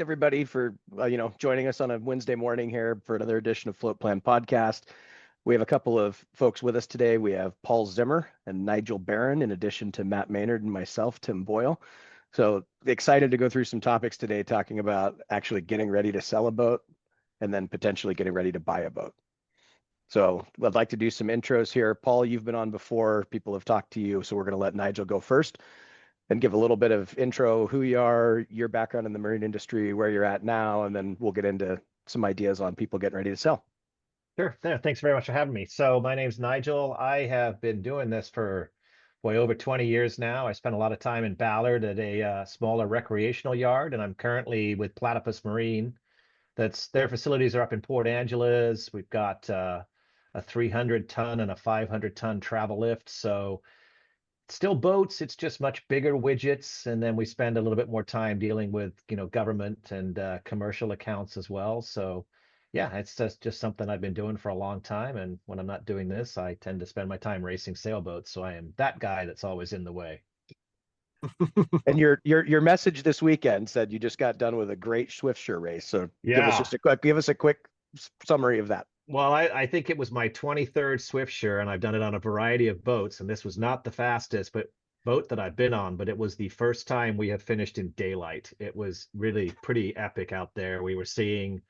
everybody for joining us on a Wednesday morning here for another edition of Floatplan podcast. We have a couple of folks with us today. We have Paul Zimmer and Nigel Barron, in addition to Matt Maynard and myself, Tim Boyle. So excited to go through some topics today, talking about actually getting ready to sell a boat and then potentially getting ready to buy a boat. So I'd like to do some intros here. Paul, you've been on before. People have talked to you, so we're going to let Nigel go first and give a little bit of intro, who you are, your background in the marine industry, where you're at now, and then we'll get into some ideas on people getting ready to sell. Sure. Yeah, thanks very much for having me. So my name's Nigel. I have been doing this for over 20 years now. I spent a lot of time in Ballard at a smaller recreational yard, and I'm currently with Platypus Marine. Their facilities are up in Port Angeles. We've got a 300-ton and a 500-ton travel lift. So still boats, it's just much bigger widgets, and then we spend a little bit more time dealing with government and commercial accounts as well. So yeah, it's just something I've been doing for a long time, and when I'm not doing this, I tend to spend my time racing sailboats. So I am that guy that's always in the way. And your message this weekend said you just got done with a great Swiftsure race. So yeah, give us a quick summary of that. Well, I think it was my 23rd Swiftsure, and I've done it on a variety of boats, and this was not the fastest boat that I've been on, but it was the first time we have finished in daylight. It was really pretty epic out there. We were seeing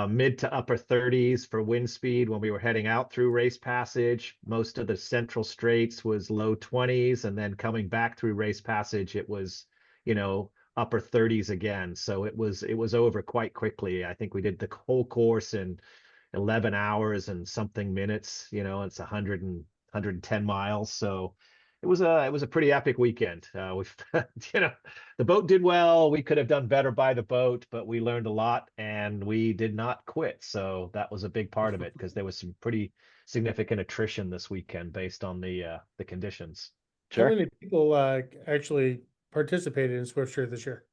mid to upper 30s for wind speed when we were heading out through Race Passage. Most of the central straits was low 20s, and then coming back through Race Passage, it was, upper 30s again. So it was over quite quickly. I think we did the whole course in 11 hours and something minutes. It's 110 miles. So it was a pretty epic weekend. The boat did well. We could have done better by the boat, but we learned a lot and we did not quit. So that was a big part of it, because there was some pretty significant attrition this weekend based on the conditions. Sure. How many people actually participated in Swiftsure this year?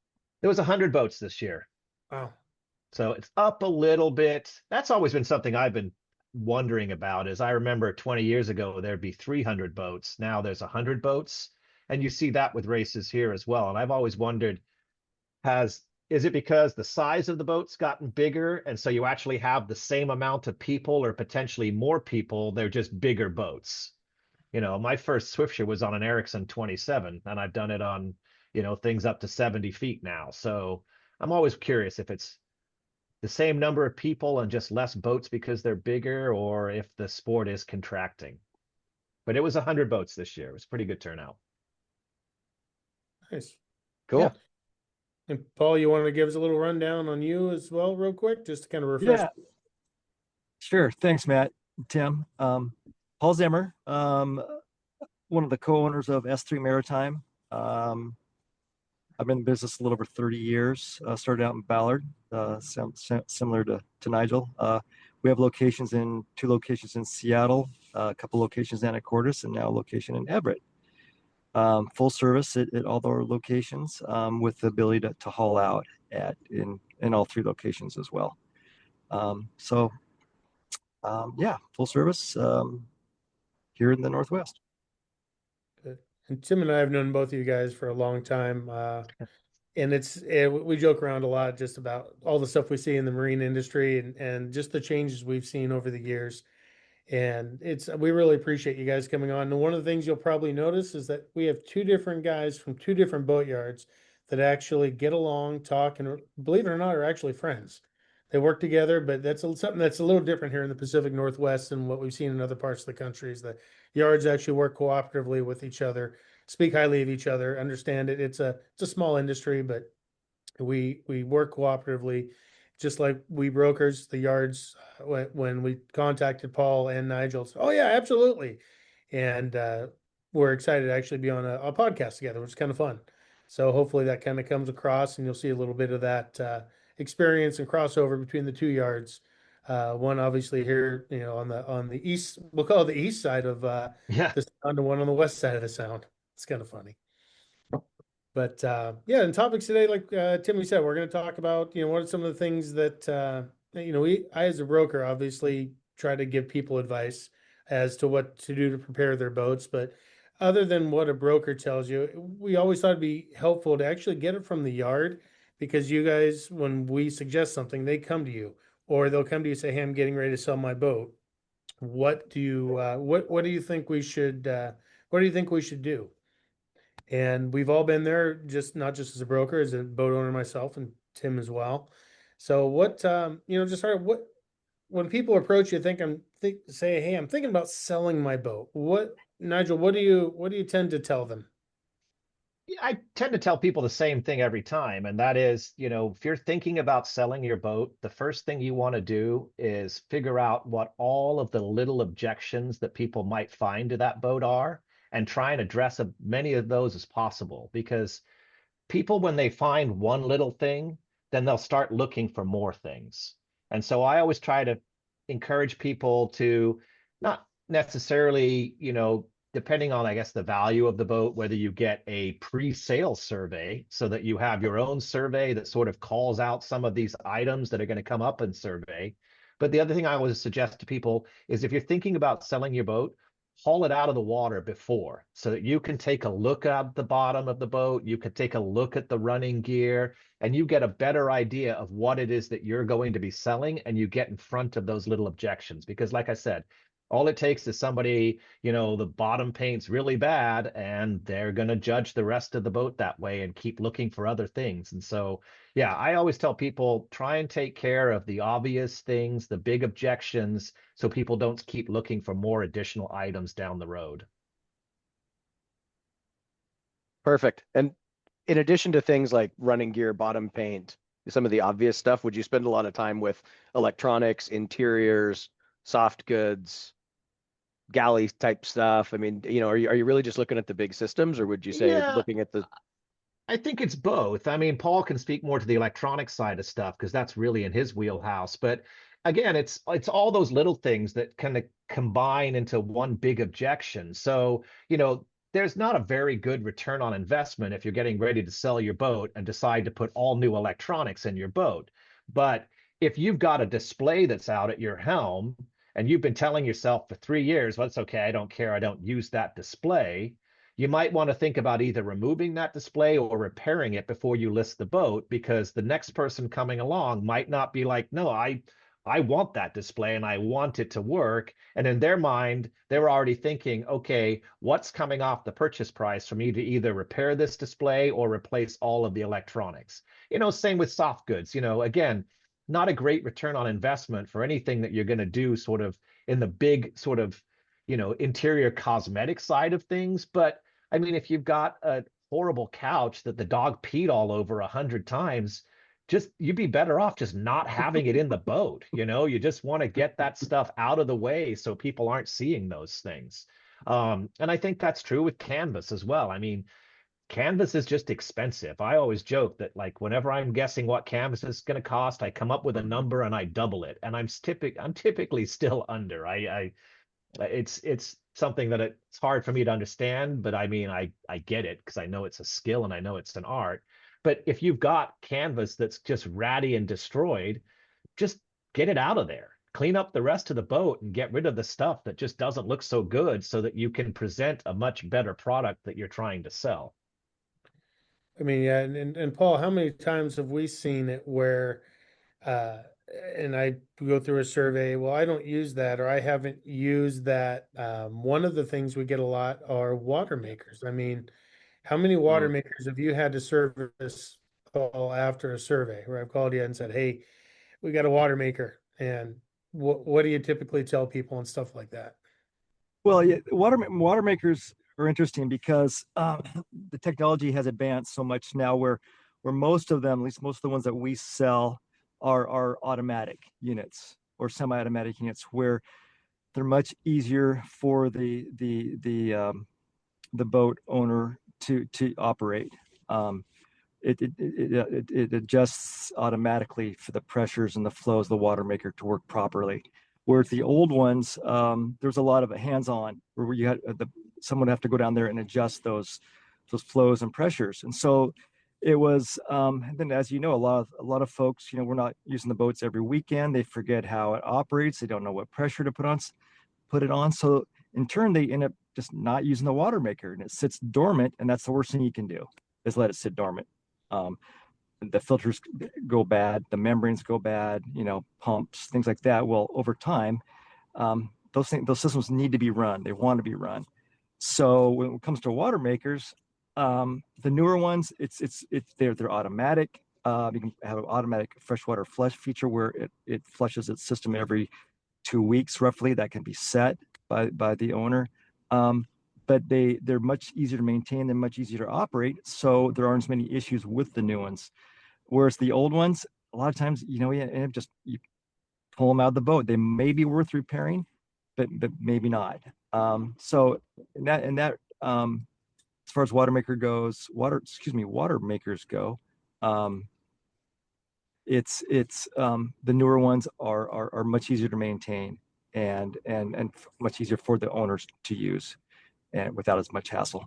There was 100 boats this year. Wow. So it's up a little bit. That's always been something I've been wondering about. Is I remember 20 years ago, there'd be 300 boats. Now there's 100 boats. And you see that with races here as well. And I've always wondered, is it because the size of the boat's gotten bigger, and so you actually have the same amount of people or potentially more people, they're just bigger boats? My first Swiftsure was on an Ericsson 27, and I've done it on, things up to 70 feet now. So I'm always curious if it's the same number of people and just less boats because they're bigger, or if the sport is contracting. But it was 100 boats this year. It was a pretty good turnout. Nice. Cool. Yeah. And Paul, you want to give us a little rundown on you as well, real quick, just to kind of refresh? Yeah. Sure. Thanks, Matt. Tim. Paul Zimmer, one of the co-owners of S3 Maritime. I've been in business a little over 30 years. Started out in Ballard, similar to Nigel. We have two locations in Seattle, a couple locations in Anacortes, and now a location in Everett. Full service at all our locations, with the ability to haul out in all three locations as well. Full service here in the Northwest. And Tim and I have known both of you guys for a long time. And we joke around a lot just about all the stuff we see in the marine industry and just the changes we've seen over the years. And we really appreciate you guys coming on. And one of the things you'll probably notice is that we have two different guys from two different boat yards that actually get along, talk, and believe it or not, are actually friends. They work together, but that's something that's a little different here in the Pacific Northwest than what we've seen in other parts of the country. Is the yards actually work cooperatively with each other, speak highly of each other, understand it. It's a small industry, but we work cooperatively, just like we brokers, the yards. When we contacted Paul and Nigel, said, oh yeah, absolutely, and we're excited to actually be on a podcast together, which is kind of fun. So hopefully that kind of comes across, and you'll see a little bit of that experience and crossover between the two yards. One obviously here, on the east, we'll call it the east side of the sound, and one on the west side of the sound. It's kind of funny. But and topics today, like Timmy said, we're going to talk about, what are some of the things that I as a broker obviously try to give people advice as to what to do to prepare their boats. But other than what a broker tells you, we always thought it'd be helpful to actually get it from the yard, because you guys, when we suggest something, they come to you, or they'll come to you and say, "Hey, I'm getting ready to sell my boat. What do you what do you think we should what do you think we should do?" And we've all been there, just not just as a broker, as a boat owner myself, and Tim as well. So what just sort of what when people approach you, say, "Hey, I'm thinking about selling my boat." What, Nigel, what do you tend to tell them? I tend to tell people the same thing every time, and that is, if you're thinking about selling your boat, the first thing you want to do is figure out what all of the little objections that people might find to that boat are, and try and address as many of those as possible. Because people, when they find one little thing, then they'll start looking for more things. And so I always try to encourage people to not necessarily, depending on, I guess, the value of the boat, whether you get a pre-sale survey so that you have your own survey that sort of calls out some of these items that are going to come up in survey. But the other thing I always suggest to people is, if you're thinking about selling your boat, haul it out of the water before, so that you can take a look at the bottom of the boat, you can take a look at the running gear, and you get a better idea of what it is that you're going to be selling, and you get in front of those little objections. Because like I said, all it takes is somebody, the bottom paint's really bad, and they're going to judge the rest of the boat that way and keep looking for other things. And so, yeah, I always tell people, try and take care of the obvious things, the big objections, so people don't keep looking for more additional items down the road. Perfect. And in addition to things like running gear, bottom paint, some of the obvious stuff, would you spend a lot of time with electronics, interiors, soft goods, galley type stuff? I mean, are you really just looking at the big systems, or would you say looking at the... I think it's both. I mean, Paul can speak more to the electronic side of stuff, because that's really in his wheelhouse. But again, it's all those little things that kind of combine into one big objection. So, there's not a very good return on investment if you're getting ready to sell your boat and decide to put all new electronics in your boat. But if you've got a display that's out at your helm, and you've been telling yourself for 3 years, well, it's okay, I don't care, I don't use that display, you might want to think about either removing that display or repairing it before you list the boat, because the next person coming along might not be like, no, I want that display and I want it to work. And in their mind, they were already thinking, okay, what's coming off the purchase price for me to either repair this display or replace all of the electronics? Same with soft goods. Again, not a great return on investment for anything that you're going to do sort of in the big sort of, interior cosmetic side of things. But I mean, if you've got a horrible couch that the dog peed all over 100 times, you'd be better off just not having it in the boat. You just want to get that stuff out of the way so people aren't seeing those things. And I think that's true with canvas as well. I mean, canvas is just expensive. I always joke that, like, whenever I'm guessing what canvas is going to cost, I come up with a number and I double it, and I'm typically still under. It's something that it's hard for me to understand, but I mean, I get it, because I know it's a skill and I know it's an art. But if you've got canvas that's just ratty and destroyed, just get it out of there. Clean up the rest of the boat and get rid of the stuff that just doesn't look so good, so that you can present a much better product that you're trying to sell. I mean, yeah, and Paul, how many times have we seen it where and I go through a survey, well, I don't use that, or I haven't used that. One of the things we get a lot are water makers. I mean, how many water makers have you had to service call after a survey where I've called you and said, "Hey, we got a water maker," and what do you typically tell people and stuff like that? Well, yeah, water makers are interesting because the technology has advanced so much now, where most of them, at least most of the ones that we sell, are automatic units or semi-automatic units, where they're much easier for the boat owner to operate. It adjusts automatically for the pressures and the flows of the water maker to work properly. Whereas the old ones, there's a lot of hands-on, where you had someone would have to go down there and adjust those flows and pressures. And so it was, then, as you know, a lot of folks, we're not using the boats every weekend. They forget how it operates. They don't know what pressure to put it on. So in turn, they end up just not using the water maker, and it sits dormant. And that's the worst thing you can do, is let it sit dormant. the filters go bad, the membranes go bad, pumps, things like that. Well, over time, those systems need to be run. They want to be run. So when it comes to water makers, the newer ones, they're automatic. You can have an automatic freshwater flush feature where it flushes its system every 2 weeks roughly. That can be set by the owner. But they're much easier to maintain, they're much easier to operate, so there aren't as many issues with the new ones. Whereas the old ones, a lot of times, you pull them out of the boat. They may be worth repairing, but maybe not. So as far as water makers go, it's the newer ones are much easier to maintain and much easier for the owners to use and without as much hassle.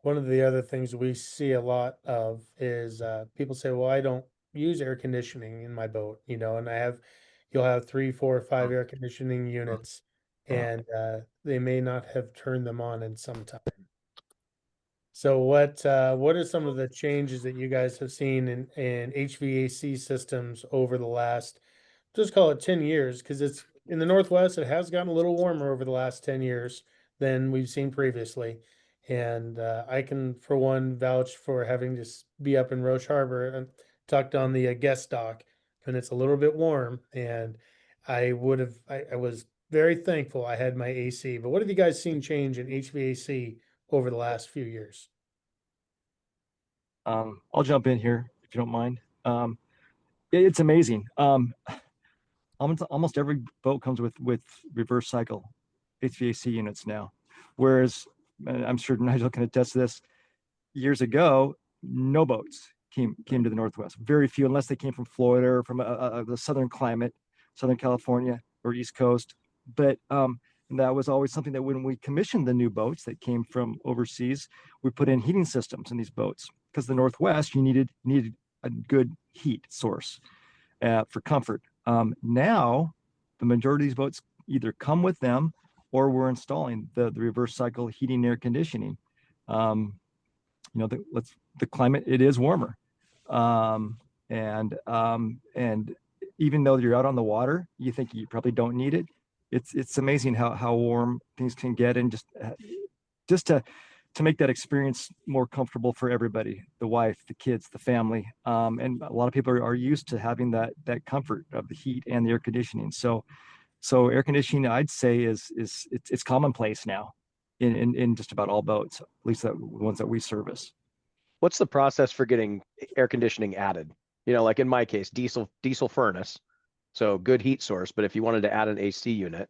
One of the other things we see a lot of is people say, well, I don't use air conditioning in my boat, and you'll have 3, 4, 5 air conditioning units, and they may not have turned them on in some time. So what are some of the changes that you guys have seen in HVAC systems over the last, just call it 10 years, because it's in the Northwest, it has gotten a little warmer over the last 10 years than we've seen previously. And I can, for one, vouch for having to be up in Roche Harbor and tucked on the guest dock, and it's a little bit warm. And I was very thankful I had my AC. But what have you guys seen change in HVAC over the last few years? I'll jump in here if you don't mind. It's amazing. Almost every boat comes with reverse cycle HVAC units now, whereas I'm sure Nigel can attest to this. Years ago, no boats came to the Northwest. Very few, unless they came from Florida or from the southern climate, Southern California or East Coast. But that was always something that when we commissioned the new boats that came from overseas, we put in heating systems in these boats, because the Northwest, you needed a good heat source for comfort. Now, the majority of these boats either come with them or we're installing the reverse cycle heating and air conditioning. The climate, it is warmer. And even though you're out on the water, you think you probably don't need it. It's amazing how warm things can get, and just to make that experience more comfortable for everybody, the wife, the kids, the family. And a lot of people are used to having that comfort of the heat and the air conditioning. So air conditioning, I'd say, it's commonplace now in just about all boats, at least the ones that we service. What's the process for getting air conditioning added? Like in my case, diesel furnace, so good heat source. But if you wanted to add an AC unit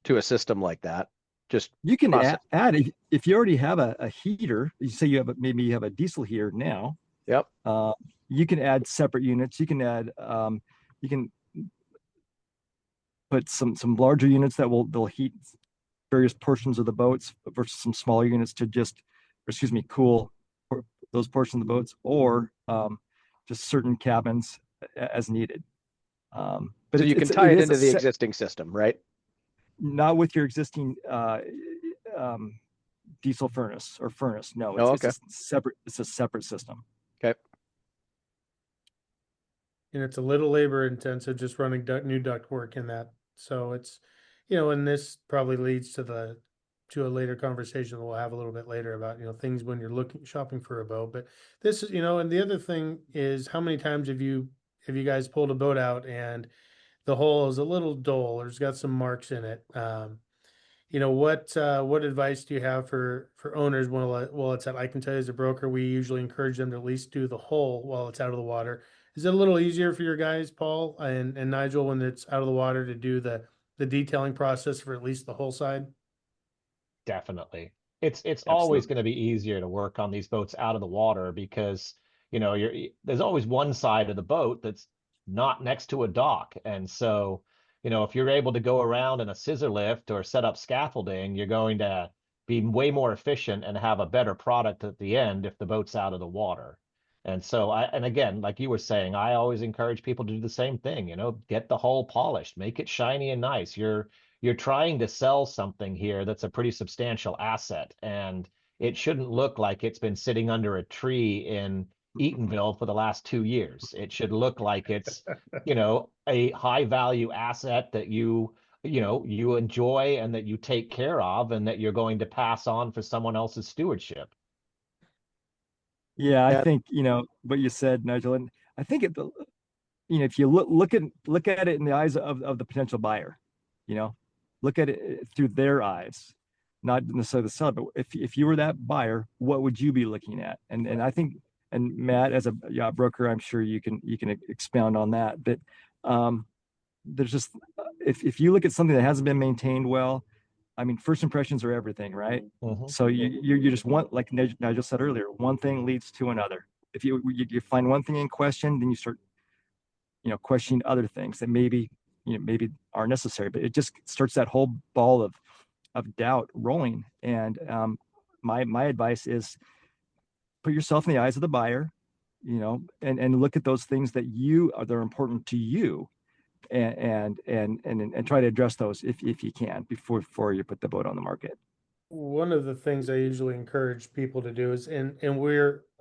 to a system like that, you can add it if you already have a heater. You say you have a diesel heater now. Yep. You can add separate units. You can add you can put some larger units they'll heat various portions of the boats versus some smaller units to cool those portions of the boats, or just certain cabins as needed. But so you can tie it into the existing system, right? Not with your existing diesel furnace or furnace. No, it's a separate system. Okay. And it's a little labor intensive just running new duct work in that. So it's, and this probably leads to a later conversation that we'll have a little bit later about, things when you're shopping for a boat. But this is, and the other thing is, how many times have you guys pulled a boat out and the hull is a little dull or it's got some marks in it? What advice do you have for owners while it's out? I can tell you as a broker, we usually encourage them to at least do the hull while it's out of the water. Is it a little easier for your guys, Paul and Nigel, when it's out of the water, to do the detailing process for at least the hull side? Definitely. It's always going to be easier to work on these boats out of the water, because there's always one side of the boat that's not next to a dock. And so, if you're able to go around in a scissor lift or set up scaffolding, you're going to be way more efficient and have a better product at the end if the boat's out of the water. And so and again, like you were saying, I always encourage people to do the same thing, get the hull polished, make it shiny and nice. You're trying to sell something here that's a pretty substantial asset. And it shouldn't look like it's been sitting under a tree in Eatonville for the last 2 years. It should look like it's, a high value asset that you enjoy and that you take care of and that you're going to pass on for someone else's stewardship. Yeah, I Yeah. think, what you said, Nigel, and I think if you look at it in the eyes of the potential buyer, look at it through their eyes, not necessarily the seller, but if you were that buyer, what would you be looking at? And I think, and Matt, as a yacht broker, I'm sure you can expound on that. But there's just, if you look at something that hasn't been maintained well, I mean, first impressions are everything, right? So you just want, like Nigel said earlier, one thing leads to another. If you find one thing in question, then you start, questioning other things that maybe are necessary. But it just starts that whole ball of doubt rolling. And my advice is put yourself in the eyes of the buyer, and look at those things that are important to you, and try to address those if you can before you put the boat on the market. One of the things I usually encourage people to do is, and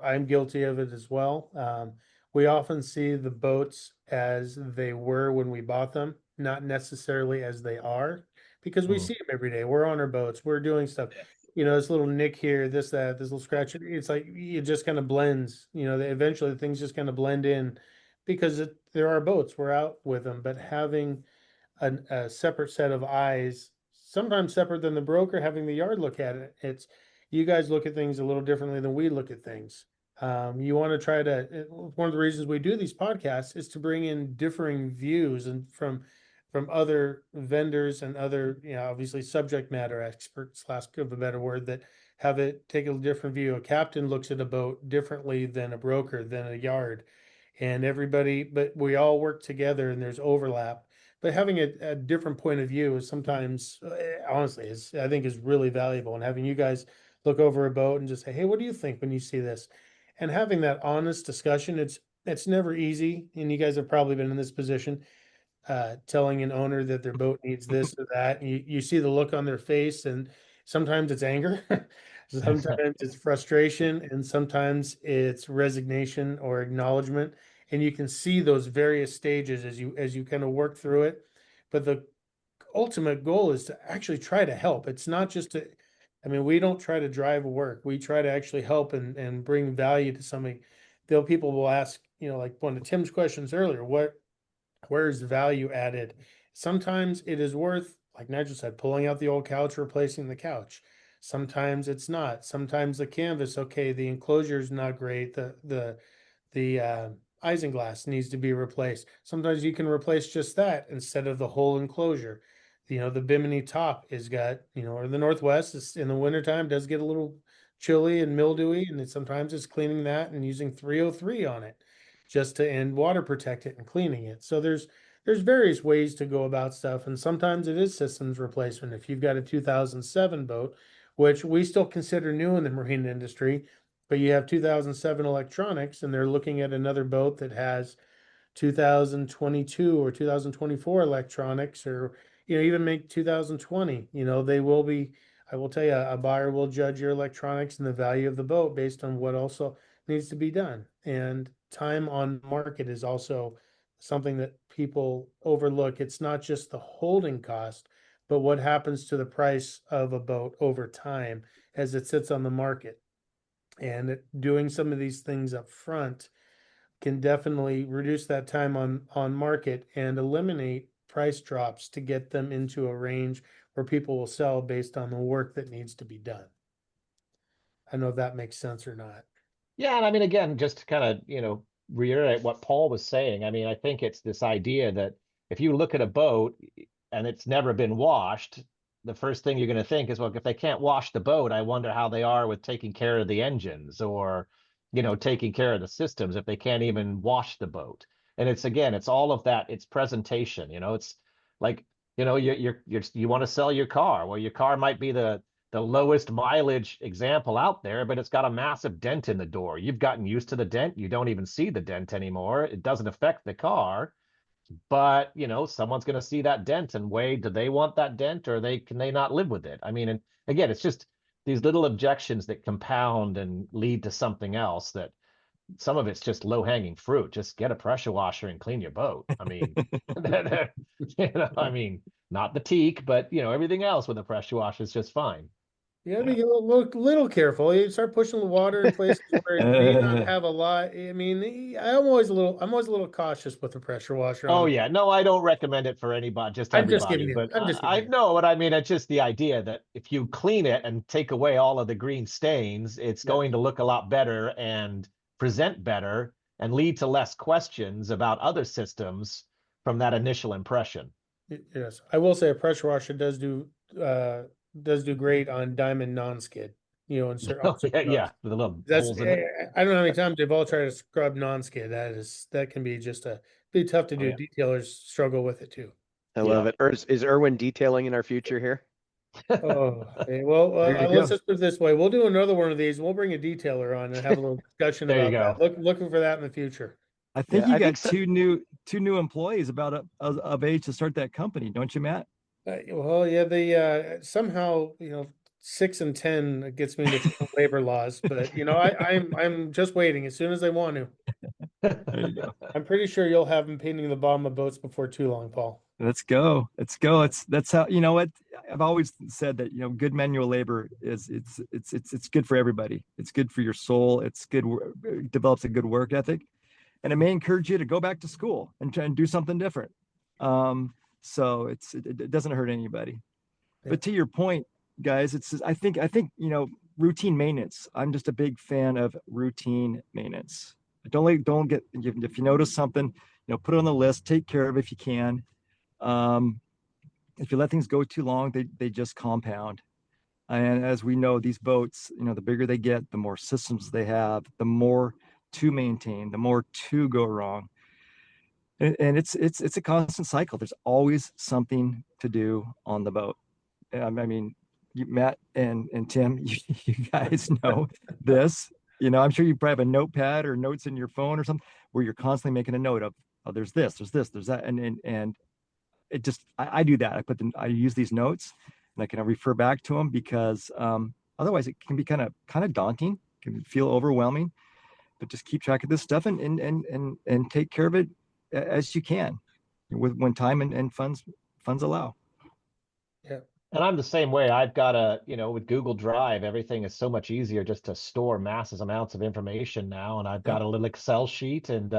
I'm guilty of it as well. We often see the boats as they were when we bought them, not necessarily as they are, because we see them every day. We're on our boats, we're doing stuff. This little nick here, this little scratch. It's like it just kind of blends. Eventually things just kind of blend in, because there are boats. We're out with them, but having a separate set of eyes, sometimes separate than the broker having the yard look at it. It's, you guys look at things a little differently than we look at things. You want to try to, one of the reasons we do these podcasts is to bring in differing views and from other vendors and other, obviously subject matter experts, lack of a better word, that have it take a different view. A captain looks at a boat differently than a broker, than a yard, and everybody, but we all work together and there's overlap. But having a different point of view is sometimes, honestly, I think is really valuable. And having you guys look over a boat and just say, hey, what do you think when you see this? And having that honest discussion, it's never easy. And you guys have probably been in this position, telling an owner that their boat needs this or that. And you see the look on their face, and sometimes it's anger, sometimes it's frustration, and sometimes it's resignation or acknowledgement. And you can see those various stages as you kind of work through it. But the ultimate goal is to actually try to help. It's not just we don't try to drive work. We try to actually help and bring value to somebody. Though people will ask, like one of Tim's questions earlier, where's value added? Sometimes it is worth, like Nigel said, pulling out the old couch, replacing the couch. Sometimes it's not. Sometimes the canvas, okay, the enclosure is not great. The isinglass needs to be replaced. Sometimes you can replace just that instead of the whole enclosure. The bimini top is got, or the Northwest is in the wintertime does get a little chilly and mildewy, and sometimes it's cleaning that and using 303 on it just to and water protect it and cleaning it. So there's various ways to go about stuff, and sometimes it is systems replacement. If you've got a 2007 boat, which we still consider new in the marine industry, but you have 2007 electronics, and they're looking at another boat that has 2022 or 2024 electronics, or even make 2020. They will be, I will tell you, a buyer will judge your electronics and the value of the boat based on what also needs to be done. And time on market is also something that people overlook. It's not just the holding cost, but what happens to the price of a boat over time as it sits on the market. And doing some of these things up front can definitely reduce that time on market and eliminate price drops to get them into a range where people will sell based on the work that needs to be done. I don't know if that makes sense or not. Yeah, and I mean, again, just to kind of, reiterate what Paul was saying. I mean, I think it's this idea that if you look at a boat and it's never been washed, the first thing you're going to think is, well, if they can't wash the boat, I wonder how they are with taking care of the engines or, taking care of the systems if they can't even wash the boat. And it's all of that. It's presentation, it's like, you want to sell your car. Well, your car might be the lowest mileage example out there, but it's got a massive dent in the door. You've gotten used to the dent. You don't even see the dent anymore. It doesn't affect the car, but someone's going to see that dent and weigh, do they want that dent, or can they not live with it? I mean, and again, it's just these little objections that compound and lead to something else that some of it's just low hanging fruit. Just get a pressure washer and clean your boat. I mean, I mean, not the teak, but everything else with a pressure washer is just fine. You gotta be a little careful. You start pushing the water in places where it may not have a lot. I mean, I'm always a little cautious with the pressure washer. Oh yeah, no, I don't recommend it for anybody, just everybody. But I know what I mean. It's just the idea that if you clean it and take away all of the green stains, it's going to look a lot better and present better and lead to less questions about other systems from that initial impression. Yes, I will say a pressure washer does do great on diamond non-skid. In certain, Yeah, with the little that's holes in it. I don't know how many times they've all tried to scrub non-skid. That can be be tough to do. Yeah. Detailers struggle with it too. I love it. Is Irwin detailing in our future here? Oh, okay. Well, let's just put it this way. We'll do another one of these. We'll bring a detailer on and have a little discussion There you about that. Looking for that in the future. I think you got two new employees about of age to start that company, don't you, Matt? Well, yeah, they somehow 6 and 10 gets me into labor laws, but I'm just waiting. As soon as they want to, There you go. I'm pretty sure you'll have them painting the bottom of boats before too long, Paul. Let's go. That's how, what I've always said, that good manual labor is it's good for everybody. It's good for your soul. It's good. It develops a good work ethic, and it may encourage you to go back to school and try and do something different. So it doesn't hurt anybody. Yeah. But to your point, guys, I think routine maintenance. I'm just a big fan of routine maintenance. Don't get, if you notice something, put it on the list, take care of it if you can. If you let things go too long, they just compound. And as we know, these boats, the bigger they get, the more systems they have, the more to maintain, the more to go wrong. And it's a constant cycle. There's always something to do on the boat. I mean, Matt and Tim, you guys know this. I'm sure you probably have a notepad or notes in your phone or something where you're constantly making a note of, oh, there's this, there's that, and it just, I do that. I use these notes and I can refer back to them, because otherwise it can be kind of daunting, can feel overwhelming. But just keep track of this stuff and take care of it as you can, when time and funds allow. Yeah. And I'm the same way. I've got with Google Drive, everything is so much easier just to store massive amounts of information now. And I've got a little Excel sheet, and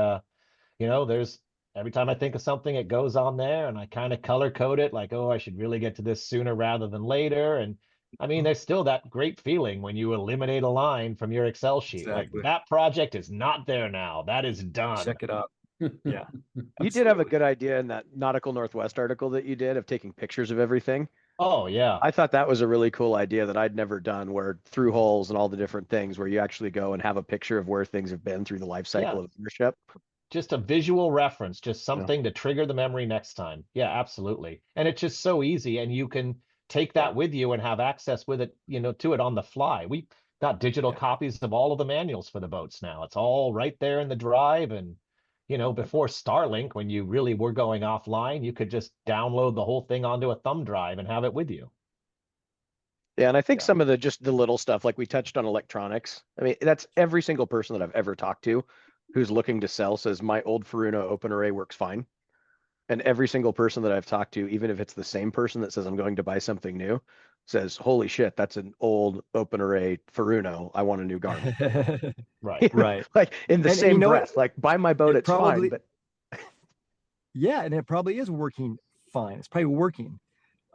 there's, every time I think of something, it goes on there, and I kind of color code it like, oh, I should really get to this sooner rather than later. And I mean, there's still that great feeling when you eliminate a line from your Excel sheet. Exactly. Like, that project is not there now. That is done. Check it out. Yeah. You did have a good idea in that Nautical Northwest article that you did of taking pictures of everything. Oh, yeah. I thought that was a really cool idea that I'd never done, where through holes and all the different things, where you actually go and have a picture of where things have been through the life cycle of ownership. Just a visual reference, just something to trigger the memory next time. Yeah, absolutely. And it's just so easy, and you can take that with you and have access with it, to it on the fly. We got digital copies of all of the manuals for the boats now. It's all right there in the drive. And before Starlink, when you really were going offline, you could just download the whole thing onto a thumb drive and have it with you. Yeah, and I think some of the little stuff, like we touched on electronics. I mean, that's every single person that I've ever talked to who's looking to sell says my old Furuno open array works fine. And every single person that I've talked to, even if it's the same person that says I'm going to buy something new, says, holy shit, that's an old open array Furuno. I want a new Garmin. Right. Like in the same breath, like buy my boat, it's fine. But yeah, and it probably is working fine. It's probably working.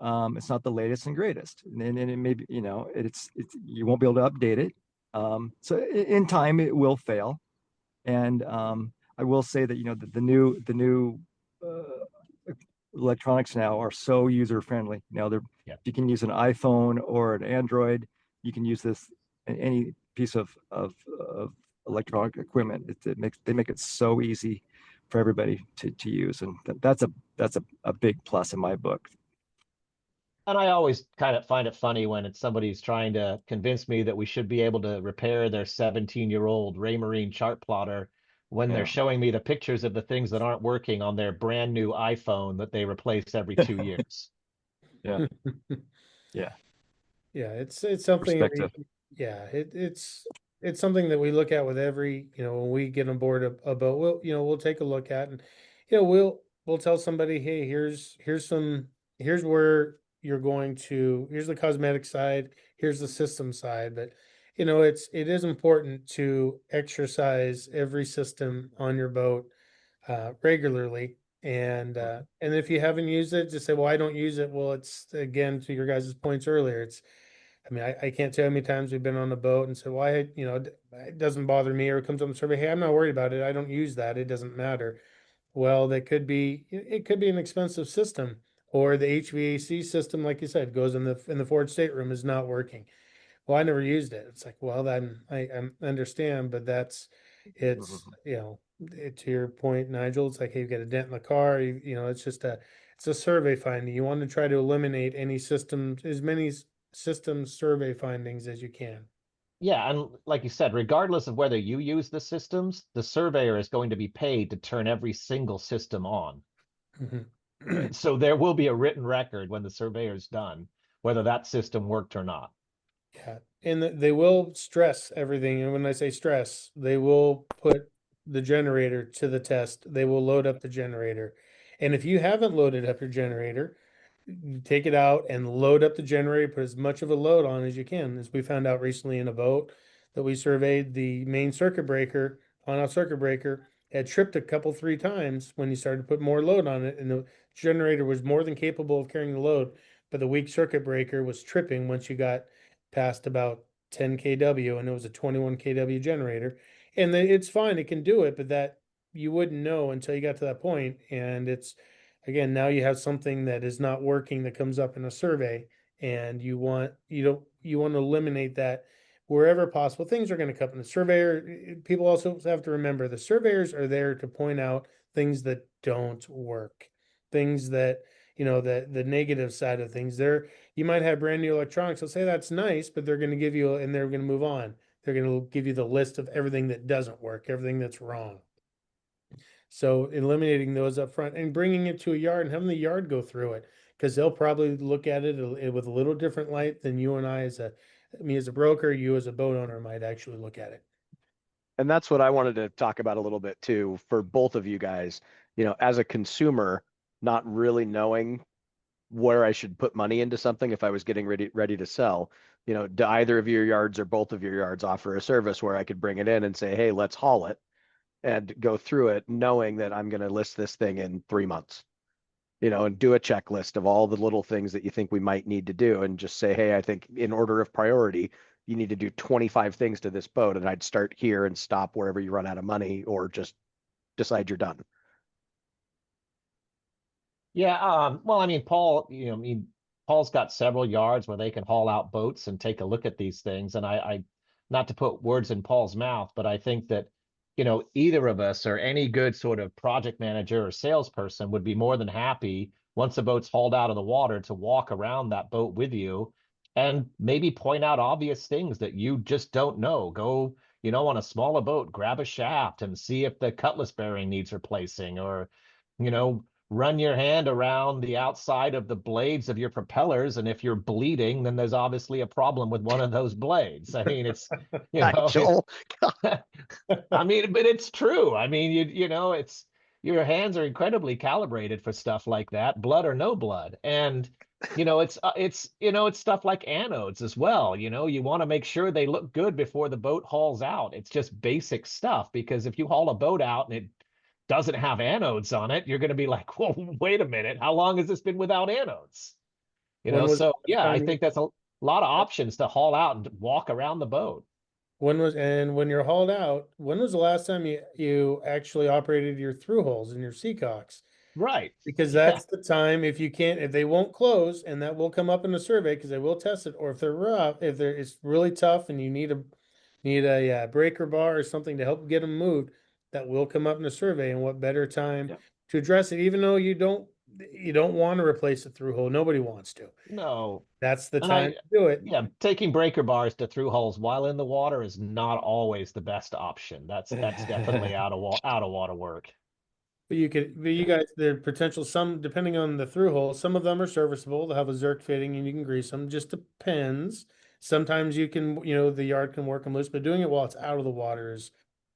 It's not the latest and greatest. And it may be, it's you won't be able to update it. So in time it will fail. And I will say that the new electronics now are so user friendly. You can use an iPhone or an Android. You can use this any piece of electronic equipment. They make it so easy for everybody to use, and that's a big plus in my book. And I always kind of find it funny when somebody's trying to convince me that we should be able to repair their 17-year-old Raymarine chart plotter when they're showing me the pictures of the things that aren't working on their brand new iPhone that they replace every 2 years. Yeah. Yeah. Yeah, it's something that Perspective. it's something that we look at with every, when we get on board a boat, we'll take a look at, and we'll tell somebody, hey, here's where you're going to, here's the cosmetic side, here's the system side. But it is important to exercise every system on your boat regularly. And if you haven't used it, just say, well, I don't use it. Well, it's, again, to your guys' points earlier, I mean, I can't tell how many times we've been on the boat and said, well, it doesn't bother me, or it comes up and survey, hey, I'm not worried about it. I don't use that. It doesn't matter. Well, it could be an expensive system, or the HVAC system, like you said, goes in the forward stateroom, is not working. Well, I never used it. It's like, well, then I understand, but it's, to your point, Nigel, it's like, hey, you've got a dent in the car, it's a survey finding. You want to try to eliminate as many system survey findings as you can. Yeah, and like you said, regardless of whether you use the systems, the surveyor is going to be paid to turn every single system on. Mhm. Right? So there will be a written record when the surveyor's done, whether that system worked or not. Yeah, and they will stress everything. And when I say stress, they will put the generator to the test. They will load up the generator. And if you haven't loaded up your generator, you take it out and load up the generator, put as much of a load on as you can. As we found out recently in a boat that we surveyed, the main circuit breaker, on-off circuit breaker, had tripped a couple, 3 times when you started to put more load on it. And the generator was more than capable of carrying the load, but the weak circuit breaker was tripping once you got past about 10 kW, and it was a 21 kW generator. And it's fine, it can do it, but that you wouldn't know until you got to that point. And it's, again, now you have something that is not working that comes up in a survey, and you want to eliminate that wherever possible. Things are going to come in the surveyor. People also have to remember the surveyors are there to point out things that don't work, things that, the negative side of things. You might have brand new electronics. They'll say that's nice, but they're going to give you, and they're going to move on. They're going to give you the list of everything that doesn't work, everything that's wrong. So eliminating those up front and bringing it to a yard and having the yard go through it, because they'll probably look at it with a little different light than you and I, me as a broker, you as a boat owner, might actually look at it. And that's what I wanted to talk about a little bit too, for both of you guys. As a consumer, not really knowing where I should put money into something if I was getting ready to sell. Do either of your yards or both of your yards offer a service where I could bring it in and say, hey, let's haul it and go through it, knowing that I'm going to list this thing in 3 months, and do a checklist of all the little things that you think we might need to do, and just say, hey, I think in order of priority, you need to do 25 things to this boat, and I'd start here and stop wherever you run out of money, or just decide you're done. Yeah, well, I mean, Paul's got several yards where they can haul out boats and take a look at these things. And I not to put words in Paul's mouth, but I think that, either of us or any good sort of project manager or salesperson would be more than happy, once the boat's hauled out of the water, to walk around that boat with you and maybe point out obvious things that you just don't know. Go, on a smaller boat, grab a shaft and see if the cutlass bearing needs replacing, or, run your hand around the outside of the blades of your propellers, and if you're bleeding, then there's obviously a problem with one of those blades. I mean, it's, Nigel. I mean, but it's true. I mean, it's, your hands are incredibly calibrated for stuff like that, blood or no blood. And it's stuff like anodes as well. You want to make sure they look good before the boat hauls out. It's just basic stuff, because if you haul a boat out and it doesn't have anodes on it, you're going to be like, whoa, wait a minute, how long has this been without anodes? So yeah, I think that's a lot of options to haul out and walk around the boat. When you're hauled out, when was the last time you actually operated your through holes in your seacocks? Right. Because that's the time, if they won't close, and that will come up in the survey because they will test it, or if they're rough, it's really tough and you need a breaker bar or something to help get them moved, that will come up in the survey. And what better time to address it, even though you don't want to replace a through hole. Nobody wants to. No. That's the time to do it. Yeah, taking breaker bars to through holes while in the water is not always the best option. That's definitely out of water work. But you guys, the potential, some, depending on the through hole, some of them are serviceable. They'll have a Zerk fitting and you can grease them. Just depends. Sometimes you can, the yard can work them loose, but doing it while it's out of the water is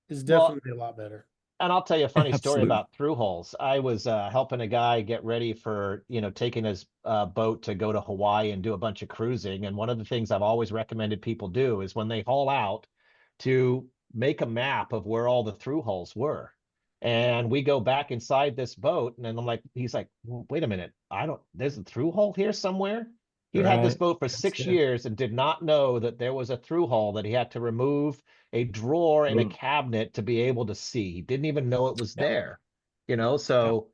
Well, definitely a lot better. and I'll tell you a funny story Absolutely. about through holes. I was helping a guy get ready for, taking his boat to go to Hawaii and do a bunch of cruising. And one of the things I've always recommended people do is when they haul out to make a map of where all the through holes were. And we go back inside this boat, and then he's like, well, wait a minute, there's a through hole here somewhere. He'd had this Right. boat for That's 6 years and did not know that there was a through hole that he had to remove a drawer in a Mm. cabinet to be able to see. He didn't even know it was Yeah. there, Yeah. so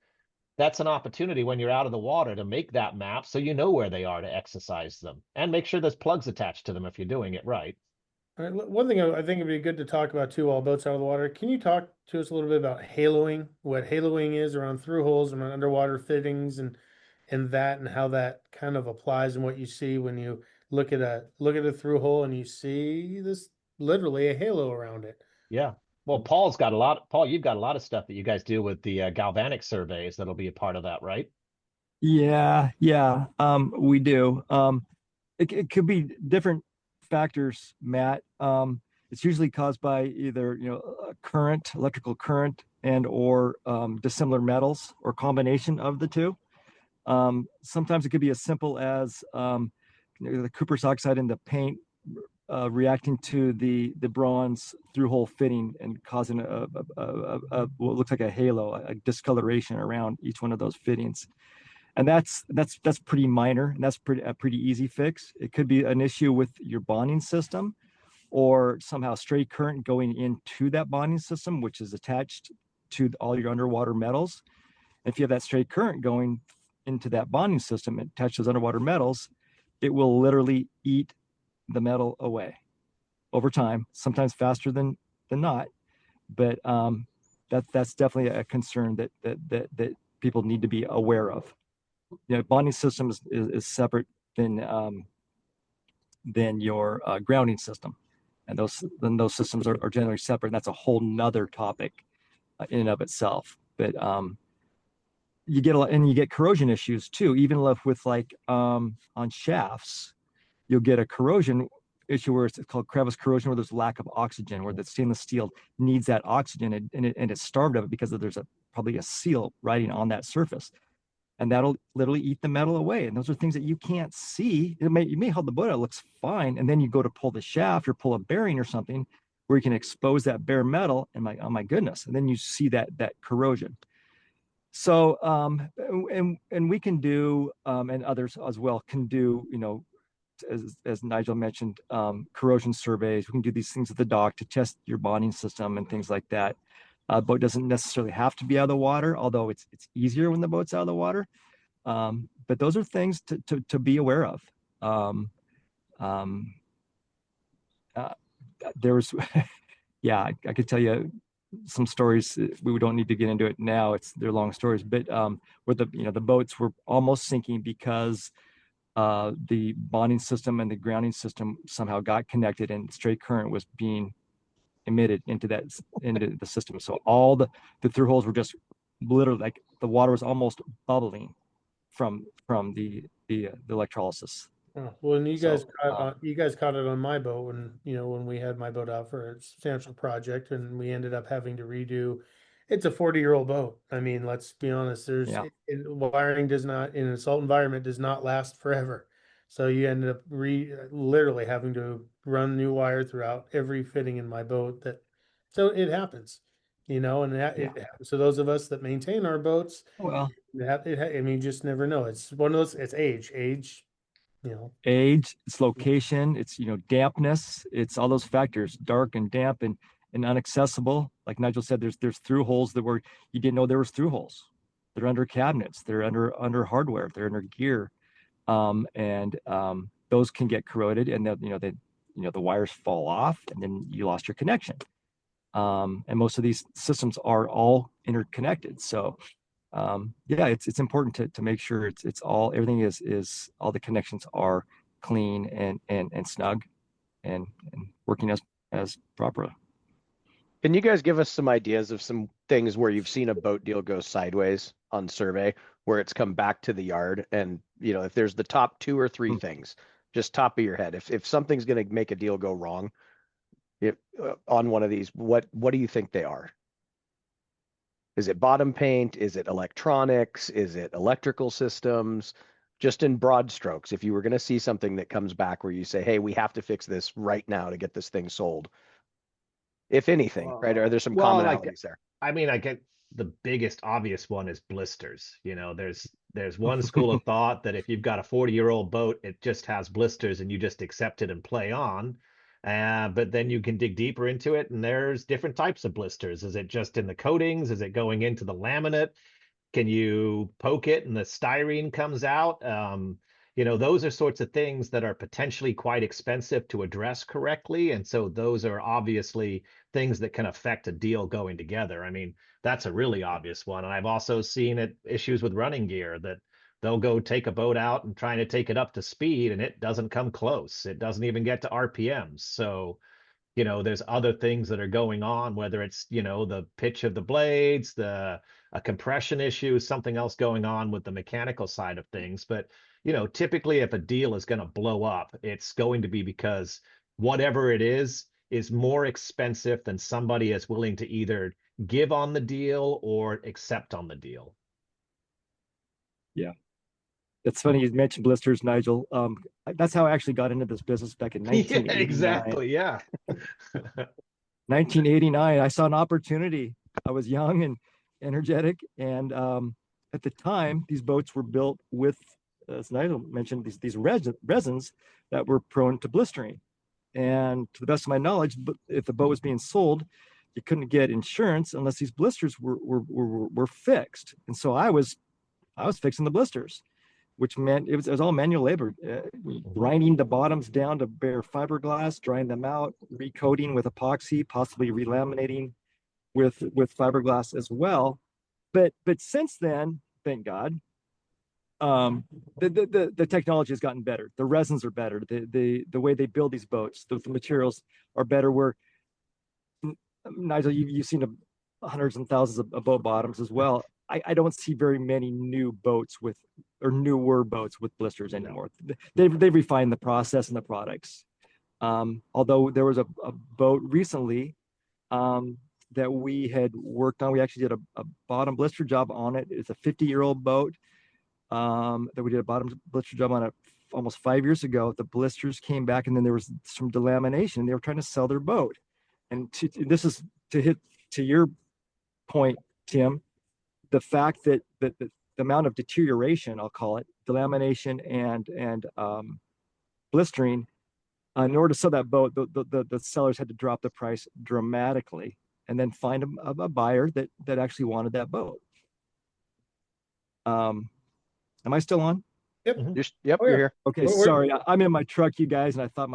that's an opportunity when you're out of the water to make that map so you know where they are to exercise them and make sure there's plugs attached to them if you're doing it right. All right, one thing I think it'd be good to talk about too, while boats out of the water. Can you talk to us a little bit about haloing, what haloing is around through holes and underwater fittings and how that kind of applies and what you see when you look at a through hole and you see this literally a halo around it. Yeah. Well, Paul, you've got a lot of stuff that you guys do with the galvanic surveys that'll be a part of that, right? Yeah, yeah, we do. It could be different factors, Matt. It's usually caused by either, a current, electrical current, and or dissimilar metals or combination of the two. Sometimes it could be as simple as the cuprous oxide in the paint reacting to the bronze through hole fitting and causing what looks like a halo, a discoloration around each one of those fittings. And that's pretty minor, and that's a pretty easy fix. It could be an issue with your bonding system, or somehow stray current going into that bonding system, which is attached to all your underwater metals. If you have that stray current going into that bonding system and attach those underwater metals, it will literally eat the metal away over time, sometimes faster than not. But that's definitely a concern that people need to be aware of. Bonding system is separate than your grounding system, and those systems are generally separate. And that's a whole nother topic in and of itself. But you get corrosion issues too, even with on shafts. You'll get a corrosion issue where it's called crevice corrosion, where there's lack of oxygen, where the stainless steel needs that oxygen and it's starved of it because there's probably a seal riding on that surface. And that'll literally eat the metal away. And those are things that you can't see. You may hold the boat out, it looks fine. And then you go to pull the shaft or pull a bearing or something where you can expose that bare metal, and oh my goodness. And then you see that corrosion. So, and we can do, and others as well can do, as Nigel mentioned, corrosion surveys. We can do these things at the dock to test your bonding system and things like that. Boat doesn't necessarily have to be out of the water, although it's easier when the boat's out of the water. But those are things to be aware of. There was, yeah, I could tell you some stories. We don't need to get into it now. They're long stories, but where the boats were almost sinking because the bonding system and the grounding system somehow got connected, and straight current was being emitted into the system. So all the through holes were just literally, like, the water was almost bubbling from the electrolysis. Oh, well, and you guys caught it on my boat when we had my boat out for a substantial project, and we ended up having to redo. It's a 40-year-old boat. I mean, let's be honest. Wiring does not, in an salt environment, does not last forever. So you ended up literally having to run new wire throughout every fitting in my boat. So it happens, and it happens to those of us that maintain our boats. Well, I mean, you just never know. It's one of those. It's age. Age, it's location, it's dampness, it's all those factors, dark and damp and inaccessible. Like Nigel said, there's through holes that were, you didn't know there was through holes. They're under cabinets, they're under hardware, they're under gear, and those can get corroded, and the wires fall off, and then you lost your connection. And most of these systems are all interconnected, so it's important to make sure everything is all the connections are clean and snug and working as proper. Can you guys give us some ideas of some things where you've seen a boat deal go sideways on survey, where it's come back to the yard? And, if there's the top 2 or 3 things, just top of your head, if something's going to make a deal go wrong, on one of these, what do you think they are? Is it bottom paint? Is it electronics? Is it electrical systems? Just in broad strokes, if you were going to see something that comes back where you say, hey, we have to fix this right now to get this thing sold, if anything, right? Are there some commonalities there? I mean, I get the biggest obvious one is blisters. There's one school of thought that if you've got a 40-year-old boat, it just has blisters and you just accept it and play on. But then you can dig deeper into it, and there's different types of blisters. Is it just in the coatings? Is it going into the laminate? Can you poke it and the styrene comes out? Those are sorts of things that are potentially quite expensive to address correctly. And so those are obviously things that can affect a deal going together. I mean, that's a really obvious one. And I've also seen issues with running gear that they'll go take a boat out and trying to take it up to speed, and it doesn't come close. It doesn't even get to RPMs. So there's other things that are going on, whether it's, the pitch of the blades, a compression issue, something else going on with the mechanical side of things. But, typically if a deal is going to blow up, it's going to be because whatever it is more expensive than somebody is willing to either give on the deal or accept on the deal. Yeah. It's funny you mentioned blisters, Nigel. That's how I actually got into this business back in 1989. Yeah, exactly. Yeah. 1989. I saw an opportunity. I was young and energetic, and at the time, these boats were built with, as Nigel mentioned, these resins that were prone to blistering. And to the best of my knowledge, if the boat was being sold, you couldn't get insurance unless these blisters were fixed. And so I was fixing the blisters, which meant it was all manual labor, grinding the bottoms down to bare fiberglass, drying them out, recoating with epoxy, possibly relaminating with fiberglass as well. But since then, thank God, the technology has gotten better. The resins are better. The way they build these boats, the materials are better. Where Nigel, you've seen hundreds and thousands of boat bottoms as well. I don't see very many newer boats with blisters anymore. They've refined the process and the products. Although there was a boat recently that we had worked on. We actually did a bottom blister job on it. It's a 50-year-old boat that we did a bottom blister job on it almost 5 years ago. The blisters came back, and then there was some delamination. They were trying to sell their boat. And this is to hit to your point, Tim, the fact that the amount of deterioration, I'll call it, delamination and blistering, in order to sell that boat, the sellers had to drop the price dramatically and then find a buyer that actually wanted that boat. Am I still on? Yep. You're here. Okay, sorry. I'm in my truck, you guys, and I thought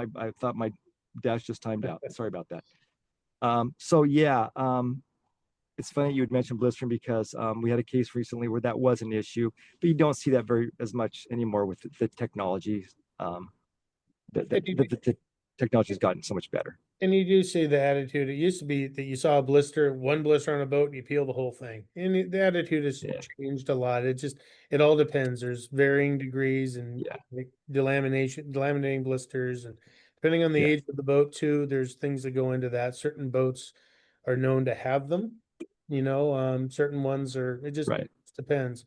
my dash just timed out. Sorry about that. It's funny you would mention blistering because we had a case recently where that was an issue, but you don't see that as much anymore with the technology. The technology has gotten so much better. And you do see the attitude. It used to be that you saw one blister on a boat, and you peel the whole thing. And the attitude has changed a lot. It all depends. There's varying degrees and delaminating blisters, and depending on the age of the boat too, there's things that go into that. Certain boats are known to have them. Certain ones it just depends.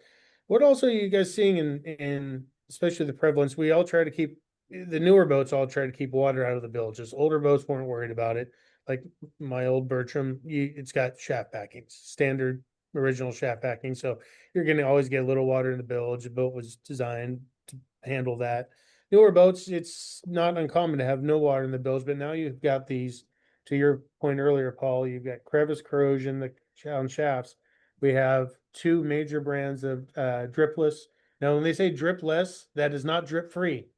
What also are you guys seeing in especially the prevalence? We all try to keep the newer boats all try to keep water out of the bilges. Older boats weren't worried about it. Like my old Bertram, it's got shaft backing, standard original shaft backing. So you're going to always get a little water in the bilge. The boat was designed to handle that. Newer boats, it's not uncommon to have no water in the bilge, but now you've got these, to your point earlier, Paul, you've got crevice corrosion on shafts. We have 2 major brands of dripless. Now, when they say dripless, that is not drip free.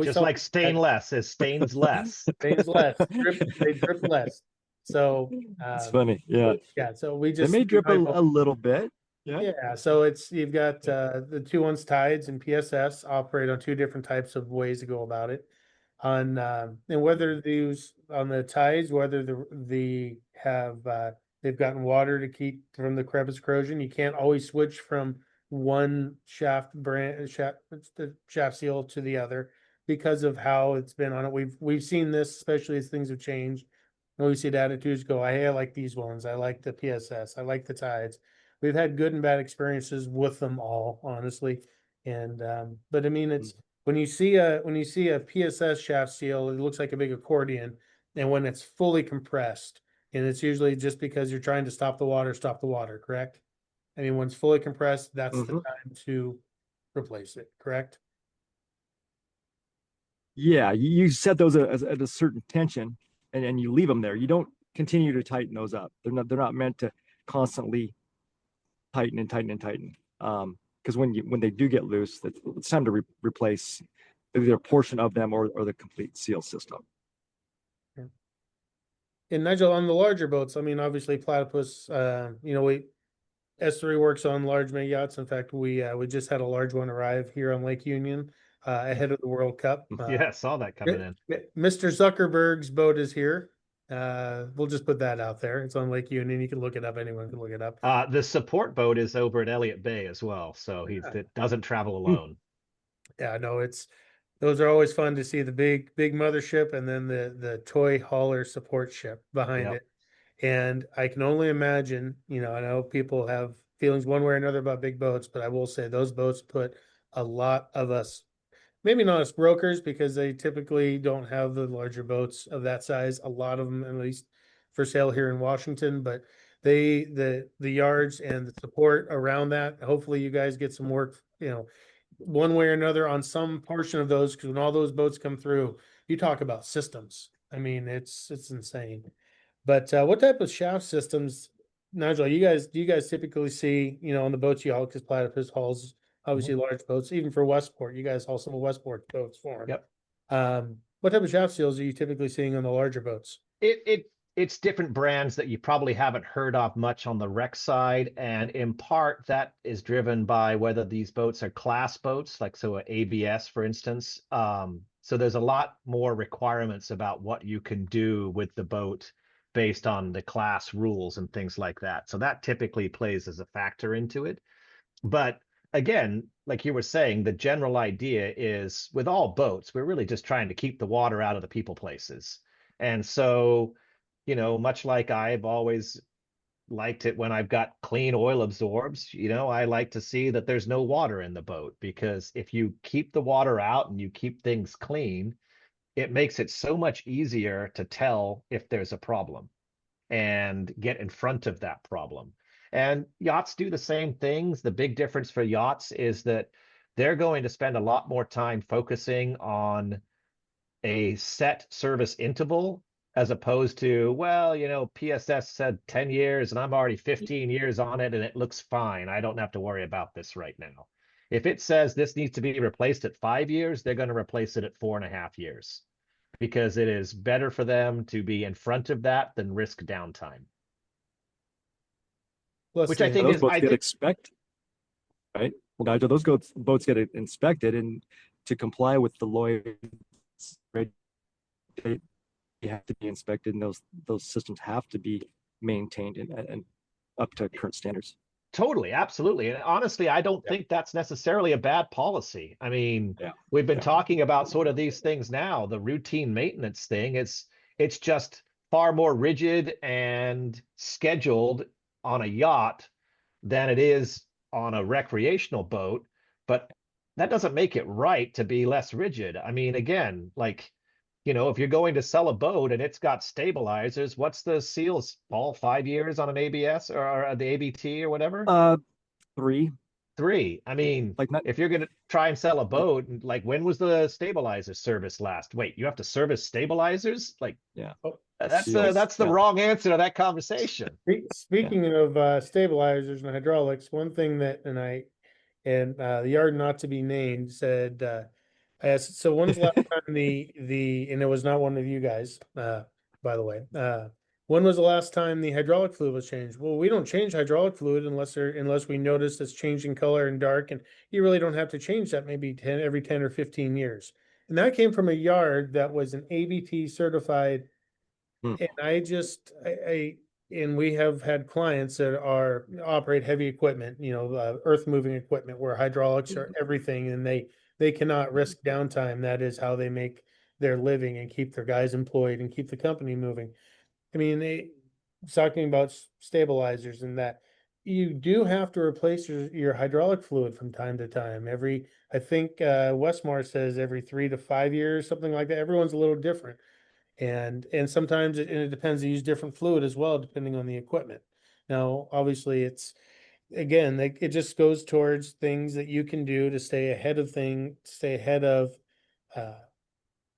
Just like stainless, it stains less. Stains less. They drip less. So it's funny. Yeah. Yeah. So we just they may drip a little bit. Yeah. Yeah. So you've got the 2 ones tides and PSS operate on 2 different types of ways to go about it. on and whether these on the tides, whether they've gotten water to keep from the crevice corrosion. You can't always switch from one the shaft seal to the other because of how it's been on it. We've seen this, especially as things have changed. And we see the attitudes go, hey, I like these ones. I like the PSS. I like the tides. We've had good and bad experiences with them all, honestly. And but I mean, it's when you see a PSS shaft seal, it looks like a big accordion. And when it's fully compressed, and it's usually just because you're trying to stop the water, correct? I mean, when it's fully compressed, that's the time to replace it, correct? Yeah, you set those at a certain tension, and you leave them there. You don't continue to tighten those up. They're not meant to constantly tighten and tighten and tighten. Because when they do get loose, it's time to replace either a portion of them or the complete seal system. And Nigel, on the larger boats, I mean, obviously Platypus, S3 works on large mega yachts. In fact, we just had a large one arrive here on Lake Union ahead of the World Cup. Yeah, saw that coming in. Mr. Zuckerberg's boat is here. We'll just put that out there. It's on Lake Union. You can look it up. Anyone can look it up. The support boat is over at Elliott Bay as well, so it doesn't travel alone. Yeah, no, those are always fun to see, the big mothership and then the toy hauler support ship behind it. And I can only imagine, I know people have feelings one way or another about big boats, but I will say those boats put a lot of us, maybe not as brokers, because they typically don't have the larger boats of that size. A lot of them, at least for sale here in Washington, but the yards and the support around that, hopefully you guys get some work, one way or another on some portion of those, because when all those boats come through, you talk about systems. I mean, it's insane. But what type of shaft systems, Nigel, do you guys typically see, on the boats you haul, because Platypus hauls obviously large boats, even for Westport, you guys haul some of Westport boats for them. Yep. What type of shaft seals are you typically seeing on the larger boats? It's different brands that you probably haven't heard of much on the wreck side, and in part that is driven by whether these boats are class boats, like so an ABS, for instance. So there's a lot more requirements about what you can do with the boat based on the class rules and things like that. So that typically plays as a factor into it. But again, like you were saying, the general idea is with all boats, we're really just trying to keep the water out of the people places. And so, much like I've always liked it when I've got clean oil absorbs, I like to see that there's no water in the boat, because if you keep the water out and you keep things clean, it makes it so much easier to tell if there's a problem and get in front of that problem. And yachts do the same things. The big difference for yachts is that they're going to spend a lot more time focusing on a set service interval, as opposed to, PSS said 10 years and I'm already 15 years on it and it looks fine. I don't have to worry about this right now. If it says this needs to be replaced at 5 years, they're going to replace it at 4.5 years, because it is better for them to be in front of that than risk downtime. Which I think those boats get inspected, right? Nigel, those boats get inspected, and to comply with the Lloyd's regulation, you have to be inspected, and those systems have to be maintained and up to current standards. Totally, absolutely. And honestly, I don't think that's necessarily a bad policy. I mean, we've been talking about sort of these things now, the routine maintenance thing. It's just far more rigid and scheduled on a yacht than it is on a recreational boat. But that doesn't make it right to be less rigid. I mean, again, like, if you're going to sell a boat and it's got stabilizers, what's the seals, Paul? 5 years on an ABS or the ABT or whatever? 3. I mean, if you're going to try and sell a boat, like, when was the stabilizer service last? Wait, you have to service stabilizers? Like, that's the wrong answer to that conversation. Speaking of stabilizers and hydraulics, one thing that, the yard not to be named said, I asked, so when's the last time and it was not one of you guys, by the way, when was the last time the hydraulic fluid was changed? Well, we don't change hydraulic fluid unless we notice it's changing color and dark, and you really don't have to change that maybe every 10 or 15 years. And that came from a yard that was an ABT certified. Hmm. And and we have had clients that operate heavy equipment, earth moving equipment where hydraulics are everything, and they cannot risk downtime. That is how they make their living and keep their guys employed and keep the company moving. I mean, talking about stabilizers and that, you do have to replace your hydraulic fluid from time to time. I think Westmar says every 3 to 5 years, something like that. Everyone's a little different. And sometimes it depends, they use different fluid as well, depending on the equipment. Now, obviously, it just goes towards things that you can do to stay ahead of uh,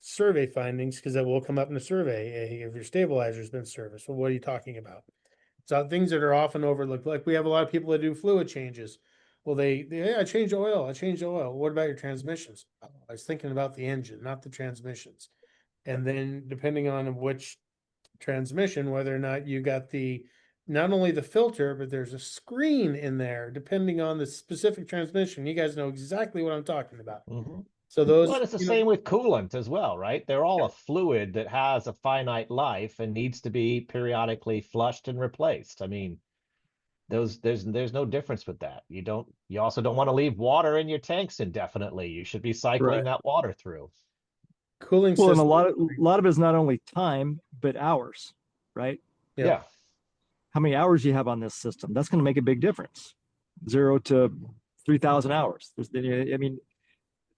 survey findings, because that will come up in the survey. Hey, if your stabilizer's been serviced, well, what are you talking about? So things that are often overlooked, like we have a lot of people that do fluid changes. Well, yeah, I changed oil. What about your transmissions? Oh, I was thinking about the engine, not the transmissions. And then depending on which transmission, whether or not you got not only the filter, but there's a screen in there, depending on the specific transmission. You guys know exactly what I'm talking about. Mhm. So those, Well, it's the same with coolant as well, right? They're all a fluid that has a finite life and needs to be periodically flushed and replaced. I mean, there's no difference with that. You also don't want to leave water in your tanks indefinitely. You should be cycling Right. that water through. cooling Well, and system. a lot of it is not only time, but hours, right? Yeah. Yeah. How many hours you have on this system? That's going to make a big difference. 0 to 3,000 hours. I mean,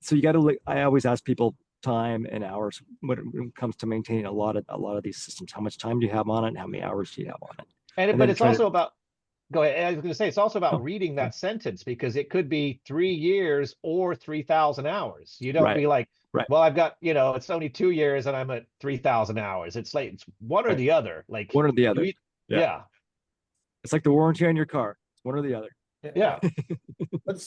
so you got to. I always ask people time and hours when it comes to maintaining a lot of these systems. How much time do you have on it, and how many hours do you have on it? But then it's try also to- about, go ahead. I was going to say, it's also about Oh, reading that sentence, because it could be 3 years or 3,000 hours. You don't Right. be like, Right. well, I've got, it's only 2 years and I'm at 3,000 hours. It's like, it's one or Right. the other. Like, One or the other. you- Yeah. yeah. It's like the warranty on your car. It's one or the other. Yeah. Let's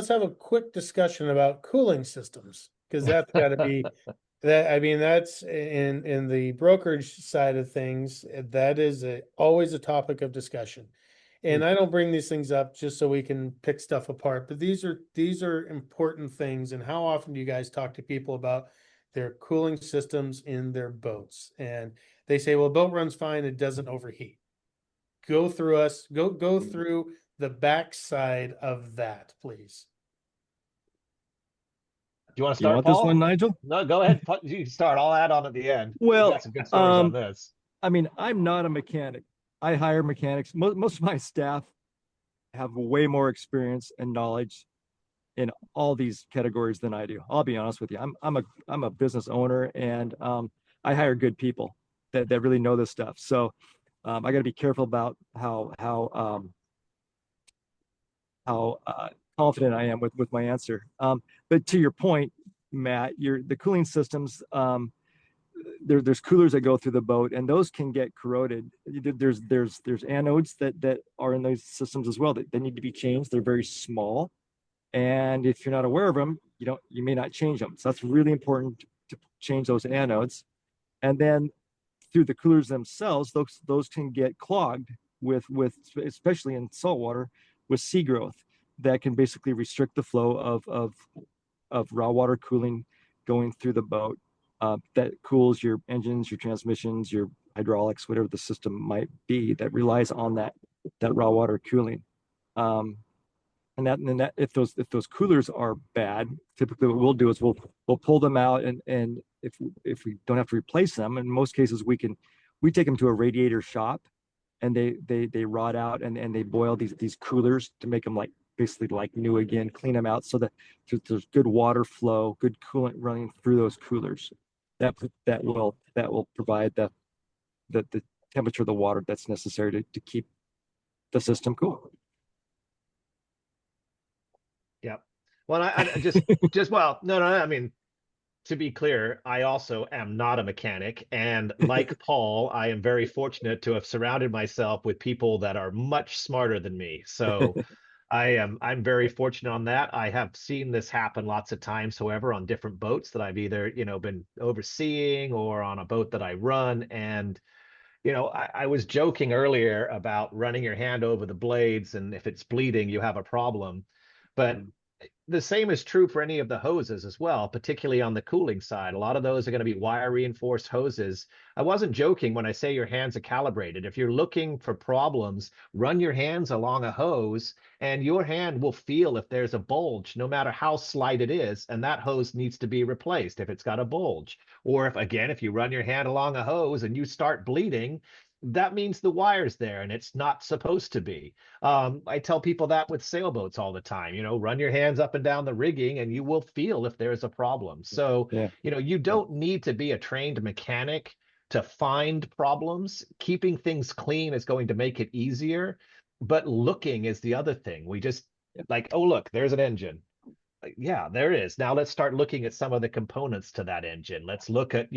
have a quick discussion about cooling systems, because that's got to be that. I mean, that's in the brokerage side of things. That is always a topic of discussion. And I don't bring these things up just so we can pick stuff apart, but these are important things. And how often do you guys talk to people about their cooling systems in their boats? And they say, well, boat runs fine, it doesn't overheat. Go through the backside of that, please. Do you want to You start, want this Paul? one, Nigel? No, go ahead. You start. I'll add on at the end. Well, We got some good stories on this. I mean, I'm not a mechanic. I hire mechanics. Most of my staff have way more experience and knowledge in all these categories than I do. I'll be honest with you. I'm a business owner, and I hire good people that really know this stuff. So I got to be careful about how confident I am with my answer. But to your point, Matt, the cooling systems. There's coolers that go through the boat, and those can get corroded. There's anodes that are in those systems as well that they need to be changed. They're very small, and if you're not aware of them, you may not change them. So that's really important to change those anodes. And then through the coolers themselves, those can get clogged with especially in saltwater, with sea growth that can basically restrict the flow of raw water cooling going through the boat. That cools your engines, your transmissions, your hydraulics, whatever the system might be that relies on that raw water cooling. And that if those coolers are bad, typically what we'll do is we'll pull them out, and if we don't have to replace them, in most cases we take them to a radiator shop, and they rot out, and they boil these coolers to make them basically like new again, clean them out so that there's good water flow, good coolant running through those coolers. That will provide the temperature of the water that's necessary to keep the system cool. Yep. Well, I just well, no. I mean, to be clear, I also am not a mechanic, and like Paul, I am very fortunate to have surrounded myself with people that are much smarter than me. So I'm very fortunate on that. I have seen this happen lots of times, however, on different boats that I've either, been overseeing or on a boat that I run. And, I was joking earlier about running your hand over the blades, and if it's bleeding, you have a problem. But the same is true for any of the hoses as well, particularly on the cooling side. A lot of those are going to be wire reinforced hoses. I wasn't joking when I say your hands are calibrated. If you're looking for problems, run your hands along a hose and your hand will feel if there's a bulge, no matter how slight it is, and that hose needs to be replaced if it's got a bulge. Or if you run your hand along a hose and you start bleeding, that means the wire's there and it's not supposed to be. I tell people that with sailboats all the time, run your hands up and down the rigging and you will feel if there's a problem. So, Yeah. You don't need to be a trained mechanic to find problems. Keeping things clean is going to make it easier, but looking is the other thing. We just like, oh, look, there's an engine. Yeah, there is. Now let's start looking at some of the components to that engine. Let's look at,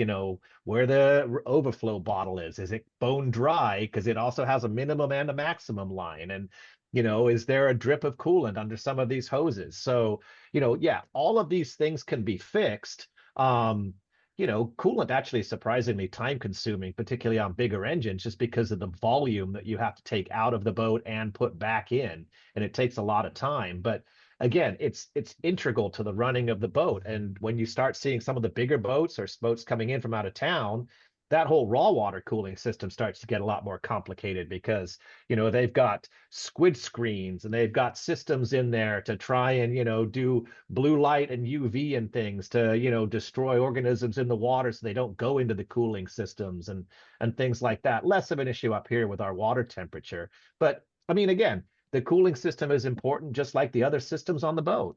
where the overflow bottle is. Is it bone dry? Because it also has a minimum and a maximum line. And, is there a drip of coolant under some of these hoses? So, yeah, all of these things can be fixed. Coolant actually is surprisingly time consuming, particularly on bigger engines, just because of the volume that you have to take out of the boat and put back in. And it takes a lot of time. But again, it's integral to the running of the boat. And when you start seeing some of the bigger boats or boats coming in from out of town, that whole raw water cooling system starts to get a lot more complicated because, they've got squid screens and they've got systems in there to try and, do blue light and UV and things to, destroy organisms in the water so they don't go into the cooling systems and things like that. Less of an issue up here with our water temperature. But I mean, again, the cooling system is important, just like the other systems on the boat.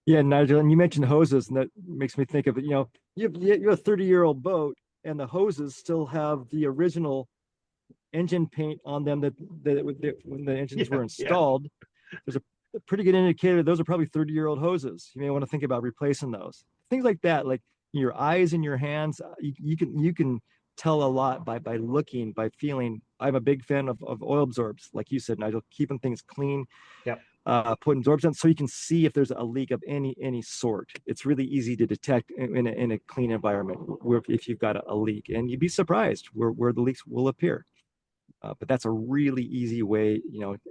Yeah, Nigel, and you mentioned hoses, and that makes me think of it. You have a 30-year-old boat, and the hoses still have the original engine paint on them that when the engines were installed. There's a pretty good indicator those are probably 30-year-old hoses. You may want to think about replacing those. Things like that, like your eyes and your hands, you can tell a lot by looking, by feeling. I'm a big fan of oil absorbs, like you said, Nigel, keeping things clean. Yep. Putting absorbs on so you can see if there's a leak of any sort. It's really easy to detect in a clean environment if you've got a leak, and you'd be surprised where the leaks will appear. But that's a really easy way,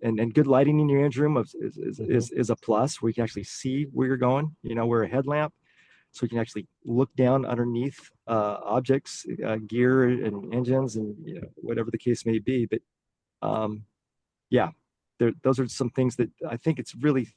and good lighting in your engine room is a plus, where you can actually see where you're going. Wear a headlamp so you can actually look down underneath objects, gear and engines, and whatever the case may be. But yeah. Those are some things that I think it's really,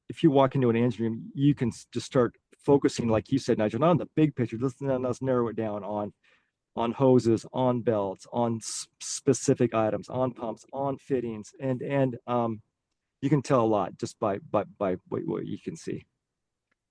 if you walk into an engine room, you can just start focusing, like you said, Nigel, not on the big picture. Let's narrow it down on hoses, on belts, on specific items, on pumps, on fittings, and you can tell a lot just by what you can see.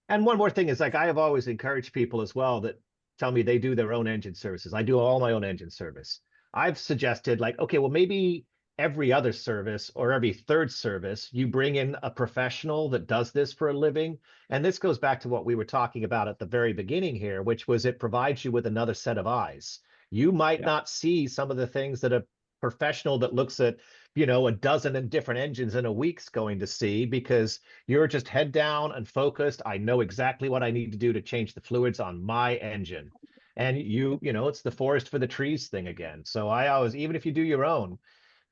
And one more thing is, like, I have always encouraged people as well that tell me they do their own engine services. I do all my own engine service. I've suggested, like, okay, well, maybe every other service or every third service, you bring in a professional that does this for a living. And this goes back to what we were talking about at the very beginning here, which was it provides you with another set of eyes. You might not see some of the things that a professional that looks at, a dozen and different engines in a week's going to see, because you're just head down and focused. I know exactly what I need to do to change the fluids on my engine. And it's the forest for the trees thing again. So I always, even if you do your own,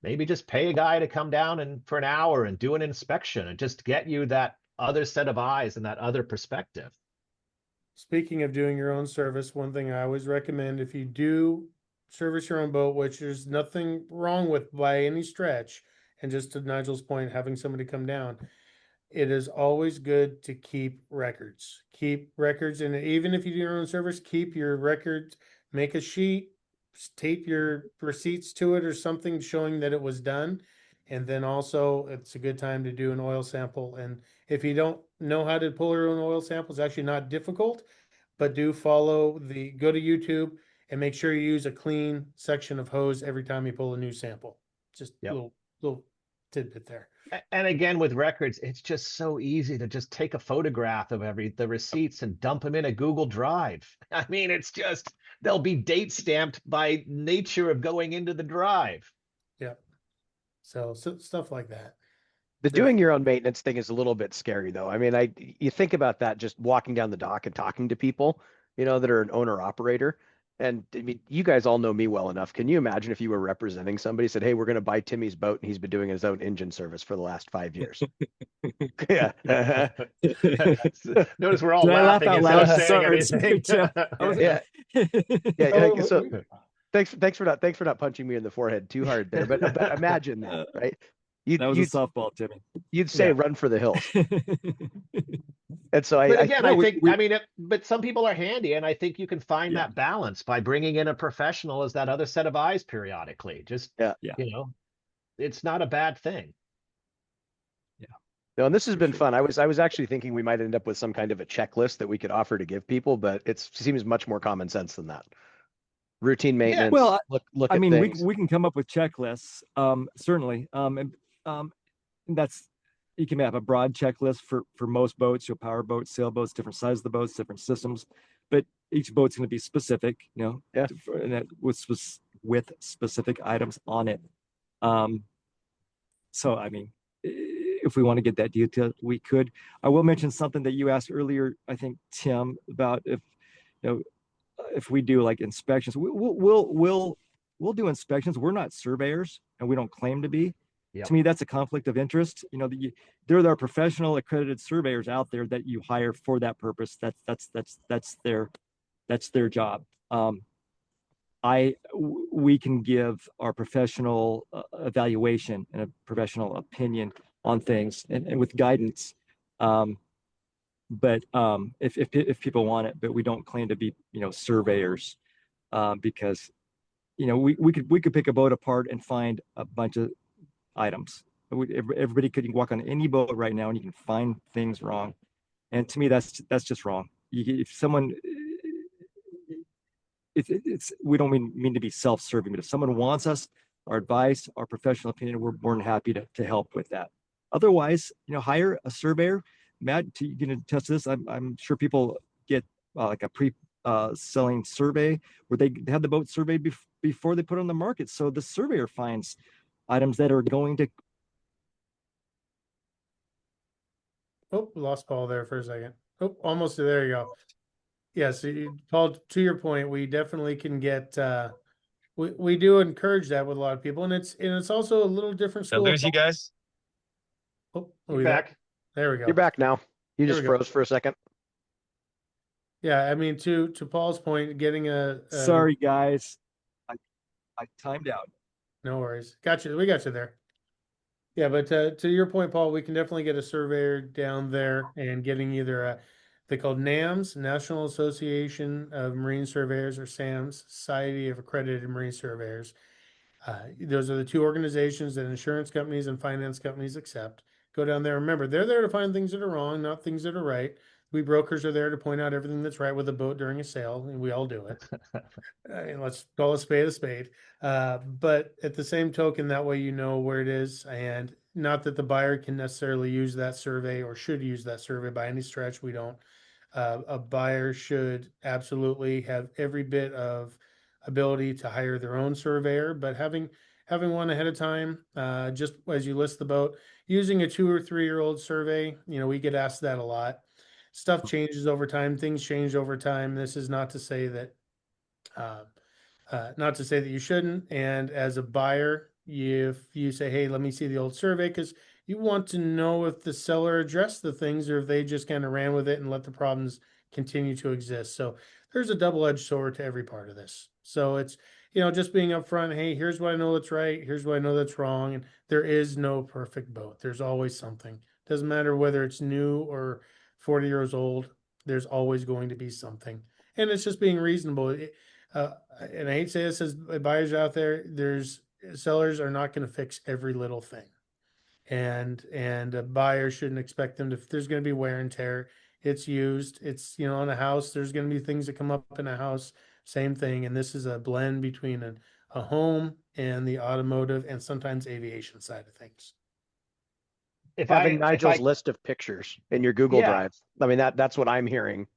maybe just pay a guy to come down and for an hour and do an inspection and just get you that other set of eyes and that other perspective. Speaking of doing your own service, one thing I always recommend, if you do service your own boat, which there's nothing wrong with by any stretch, and just to Nigel's point, having somebody come down, it is always good to keep records. Keep records, and even if you do your own service, keep your records, make a sheet, tape your receipts to it or something showing that it was done. And then also it's a good time to do an oil sample. And if you don't know how to pull your own oil sample, it's actually not difficult, but do go to YouTube and make sure you use a clean section of hose every time you pull a new sample. Just little tidbit there. And again, with records, it's just so easy to just take a photograph of the receipts and dump them in a Google Drive. I mean, it's just, they'll be date stamped by nature of going into the drive. Yeah. So stuff like that. The doing your own maintenance thing is a little bit scary, though. I mean, you think about that just walking down the dock and talking to people, that are an owner operator. And I mean, you guys all know me well enough. Can you imagine if you were representing somebody said, "Hey, we're going to buy Timmy's boat, and he's been doing his own engine service for the last 5 years." Yeah. Notice we're all Did I laugh laughing out instead loud? of saying Sorry, anything. Jeff. I was- Yeah. Yeah. Oh, So thanks for not punching me in the forehead too hard there. But imagine that, right? That was a You'd softball, Timmy. you'd say Yeah. run for the hills. And so But again, no, I we- think, we- I mean, but some people are handy, and I think you can find Yeah. that balance by bringing in a professional as that other set of eyes periodically. Just, Yeah. Yeah. you know, it's not a bad thing. No, and this has For been sure. fun. I was actually thinking we might end up with some kind of a checklist that we could offer to give people, but it seems much more common sense than that. Routine maintenance. Well, look I at mean, things. we can come up with checklists, certainly. That's, you can have a broad checklist for most boats, your power boats, sailboats, different sizes of the boats, different systems, but each boat's going to be specific, Yeah. and that with specific items on it. So I mean, if we want to get that detailed, we could. I will mention something that you asked earlier, I think, Tim, about if we do like inspections. We'll do inspections. We're not surveyors, and we don't claim to be. Yep. To me, that's a conflict of interest. There are professional accredited surveyors out there that you hire for that purpose. That's their job. We can give our professional evaluation and a professional opinion on things and with guidance. But if people want it, but we don't claim to be, surveyors, because, we could pick a boat apart and find a bunch of items. Everybody could walk on any boat right now and you can find things wrong. And to me, that's just wrong. If someone, we don't mean to be self-serving, but if someone wants our advice, our professional opinion, we're more than happy to help with that. Otherwise, hire a surveyor. Matt, you can attest to this. I'm sure people get like a selling survey where they have the boat surveyed before they put it on the market. So the surveyor finds items that are going to. Oh, lost Paul there for a second. Oh, almost there you go. Yes, Paul, to your point, we definitely can get we do encourage that with a lot of people, and it's also a little different Did I school. lose you guys? Oh, are You're we there? back. There we go. You're back now. You There just we go. froze for a second. Yeah, I mean, to Paul's point, getting a Sorry, guys, I timed out. no worries. Gotcha. We got you there. Yeah, but to your point, Paul, we can definitely get a surveyor down there and getting either they're called NAMS, National Association of Marine Surveyors, or SAMS, Society of Accredited Marine Surveyors. Those are the two organizations that insurance companies and finance companies accept. Go down there. Remember, they're there to find things that are wrong, not things that are right. We brokers are there to point out everything that's right with a boat during a sale, and we all do it. And let's call a spade a spade. But at the same token, that way you know where it is, and not that the buyer can necessarily use that survey or should use that survey by any stretch. We don't. A buyer should absolutely have every bit of ability to hire their own surveyor, but having one ahead of time, just as you list the boat, using a 2 or 3 year old survey, we get asked that a lot. Stuff changes over time, things change over time. This is not to say that you shouldn't. And as a buyer, if you say, hey, let me see the old survey, because you want to know if the seller addressed the things or if they just kind of ran with it and let the problems continue to exist. So there's a double-edged sword to every part of this. So it's, just being upfront, hey, here's what I know that's right, here's what I know that's wrong. And there is no perfect boat. There's always something. Doesn't matter whether it's new or 40 years old, there's always going to be something. And it's just being reasonable. And I hate to say this as buyers out there, sellers are not going to fix every little thing. And a buyer shouldn't expect them to, if there's going to be wear and tear, it's used, it's, on a house, there's going to be things that come up in a house, same thing. And this is a blend between a home and the automotive and sometimes aviation side of things. Having Nigel's list of pictures in your Google Drive. I mean, that's what I'm hearing.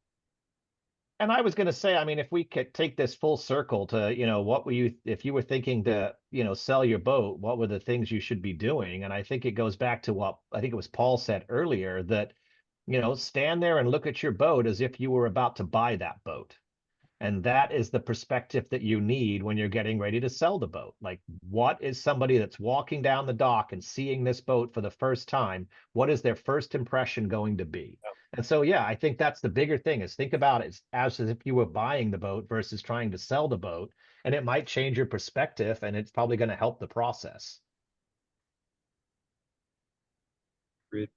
And I was going to say, I mean, if we could take this full circle to, what were you, if you were thinking to, sell your boat, what were the things you should be doing? And I think it goes back to what I think it was Paul said earlier, that, stand there and look at your boat as if you were about to buy that boat. And that is the perspective that you need when you're getting ready to sell the boat. Like, what is somebody that's walking down the dock and seeing this boat for the first time? What is their first impression going to be? And so, yeah, I think that's the bigger thing, is think about it as if you were buying the boat versus trying to sell the boat. And it might change your perspective, and it's probably going to help the process. Okay,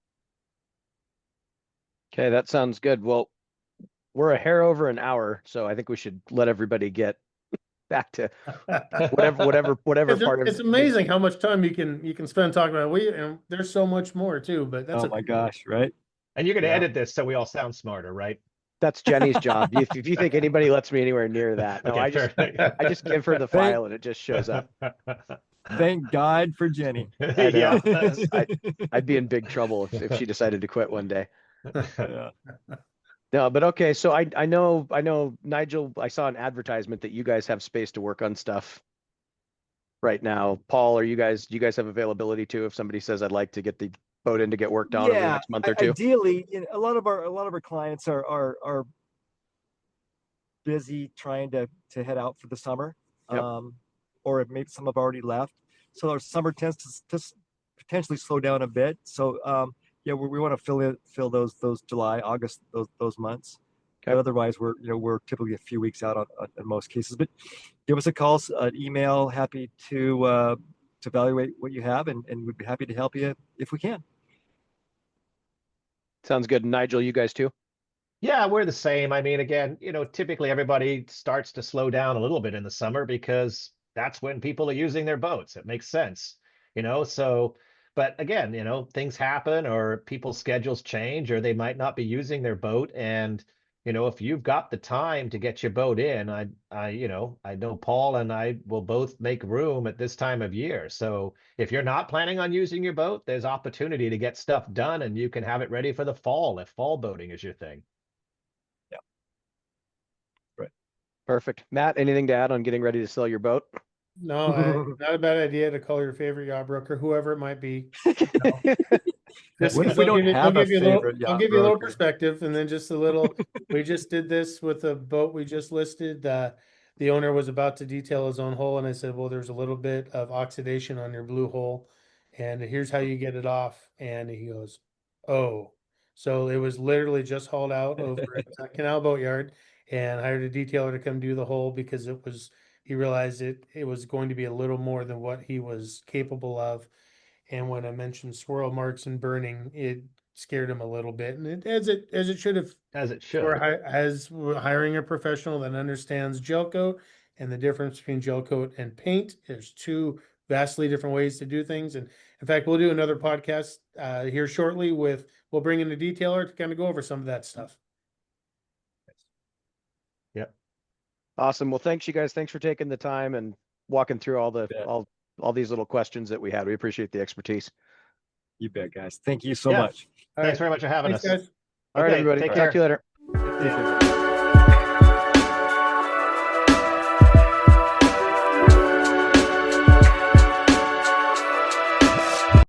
that sounds good. Well, we're a hair over an hour, so I think we should let everybody get back to whatever part of It's amazing how much time you can spend talking about it. And there's so much more too, but that's Oh my gosh, right? And you're going to Yeah. edit this so we all sound smarter, right? That's Jenny's job. If you think anybody lets me anywhere near that, no, Okay, I just give her the file and it just shows up. Thank God for Jenny. I know. Yeah. I'd be in big trouble if she decided to quit one day. Yeah. No, but okay. So I know Nigel, I saw an advertisement that you guys have space to work on stuff right now. Paul, do you guys have availability too? If somebody says I'd like to get the boat in to get worked on over the next month or two? Ideally, a lot of our clients are busy trying to head out for the summer. Yep. Or maybe some have already left. So our summer tends to potentially slow down a bit. So yeah, we want to fill those July, August, those months. Okay. But otherwise, we're typically a few weeks out in most cases. But give us a call, an email. Happy to evaluate what you have, and we'd be happy to help you if we can. Sounds good. Nigel, you guys too? Yeah, we're the same. I mean, again, typically everybody starts to slow down a little bit in the summer because that's when people are using their boats. It makes sense, so, but again, things happen, or people's schedules change, or they might not be using their boat. And, if you've got the time to get your boat in, I know Paul and I will both make room at this time of year. So if you're not planning on using your boat, there's opportunity to get stuff done, and you can have it ready for the fall if fall boating is your thing. Yeah. Right. Perfect. Matt, anything to add on getting ready to sell your boat? No, not a bad idea to call your favorite yacht broker, whoever it might be. What if we don't have a favorite I'll yacht give you a little broker? perspective, and then just a little. We just did this with a boat we just listed. The owner was about to detail his own hull, and I said, "Well, there's a little bit of oxidation on your blue hull, and here's how you get it off." And he goes, "Oh." So it was literally just hauled out over at Canal Boat Yard, and hired a detailer to come do the hull because he realized it was going to be a little more than what he was capable of. And when I mentioned swirl marks and burning, it scared him a little bit, and as it should have. As it should. We're hiring a professional that understands gel coat and the difference between gel coat and paint. There's two vastly different ways to do things. And in fact, we'll do another podcast here shortly we'll bring in a detailer to kind of go over some of that stuff. Yep. Awesome. Well, thanks you guys. Thanks for taking the time and walking through all these little questions that we had. We appreciate the expertise. You bet, guys. Thank you so much. Thanks very much for having us. Thanks, guys. All right, Okay, everybody. take Talk to you later. care.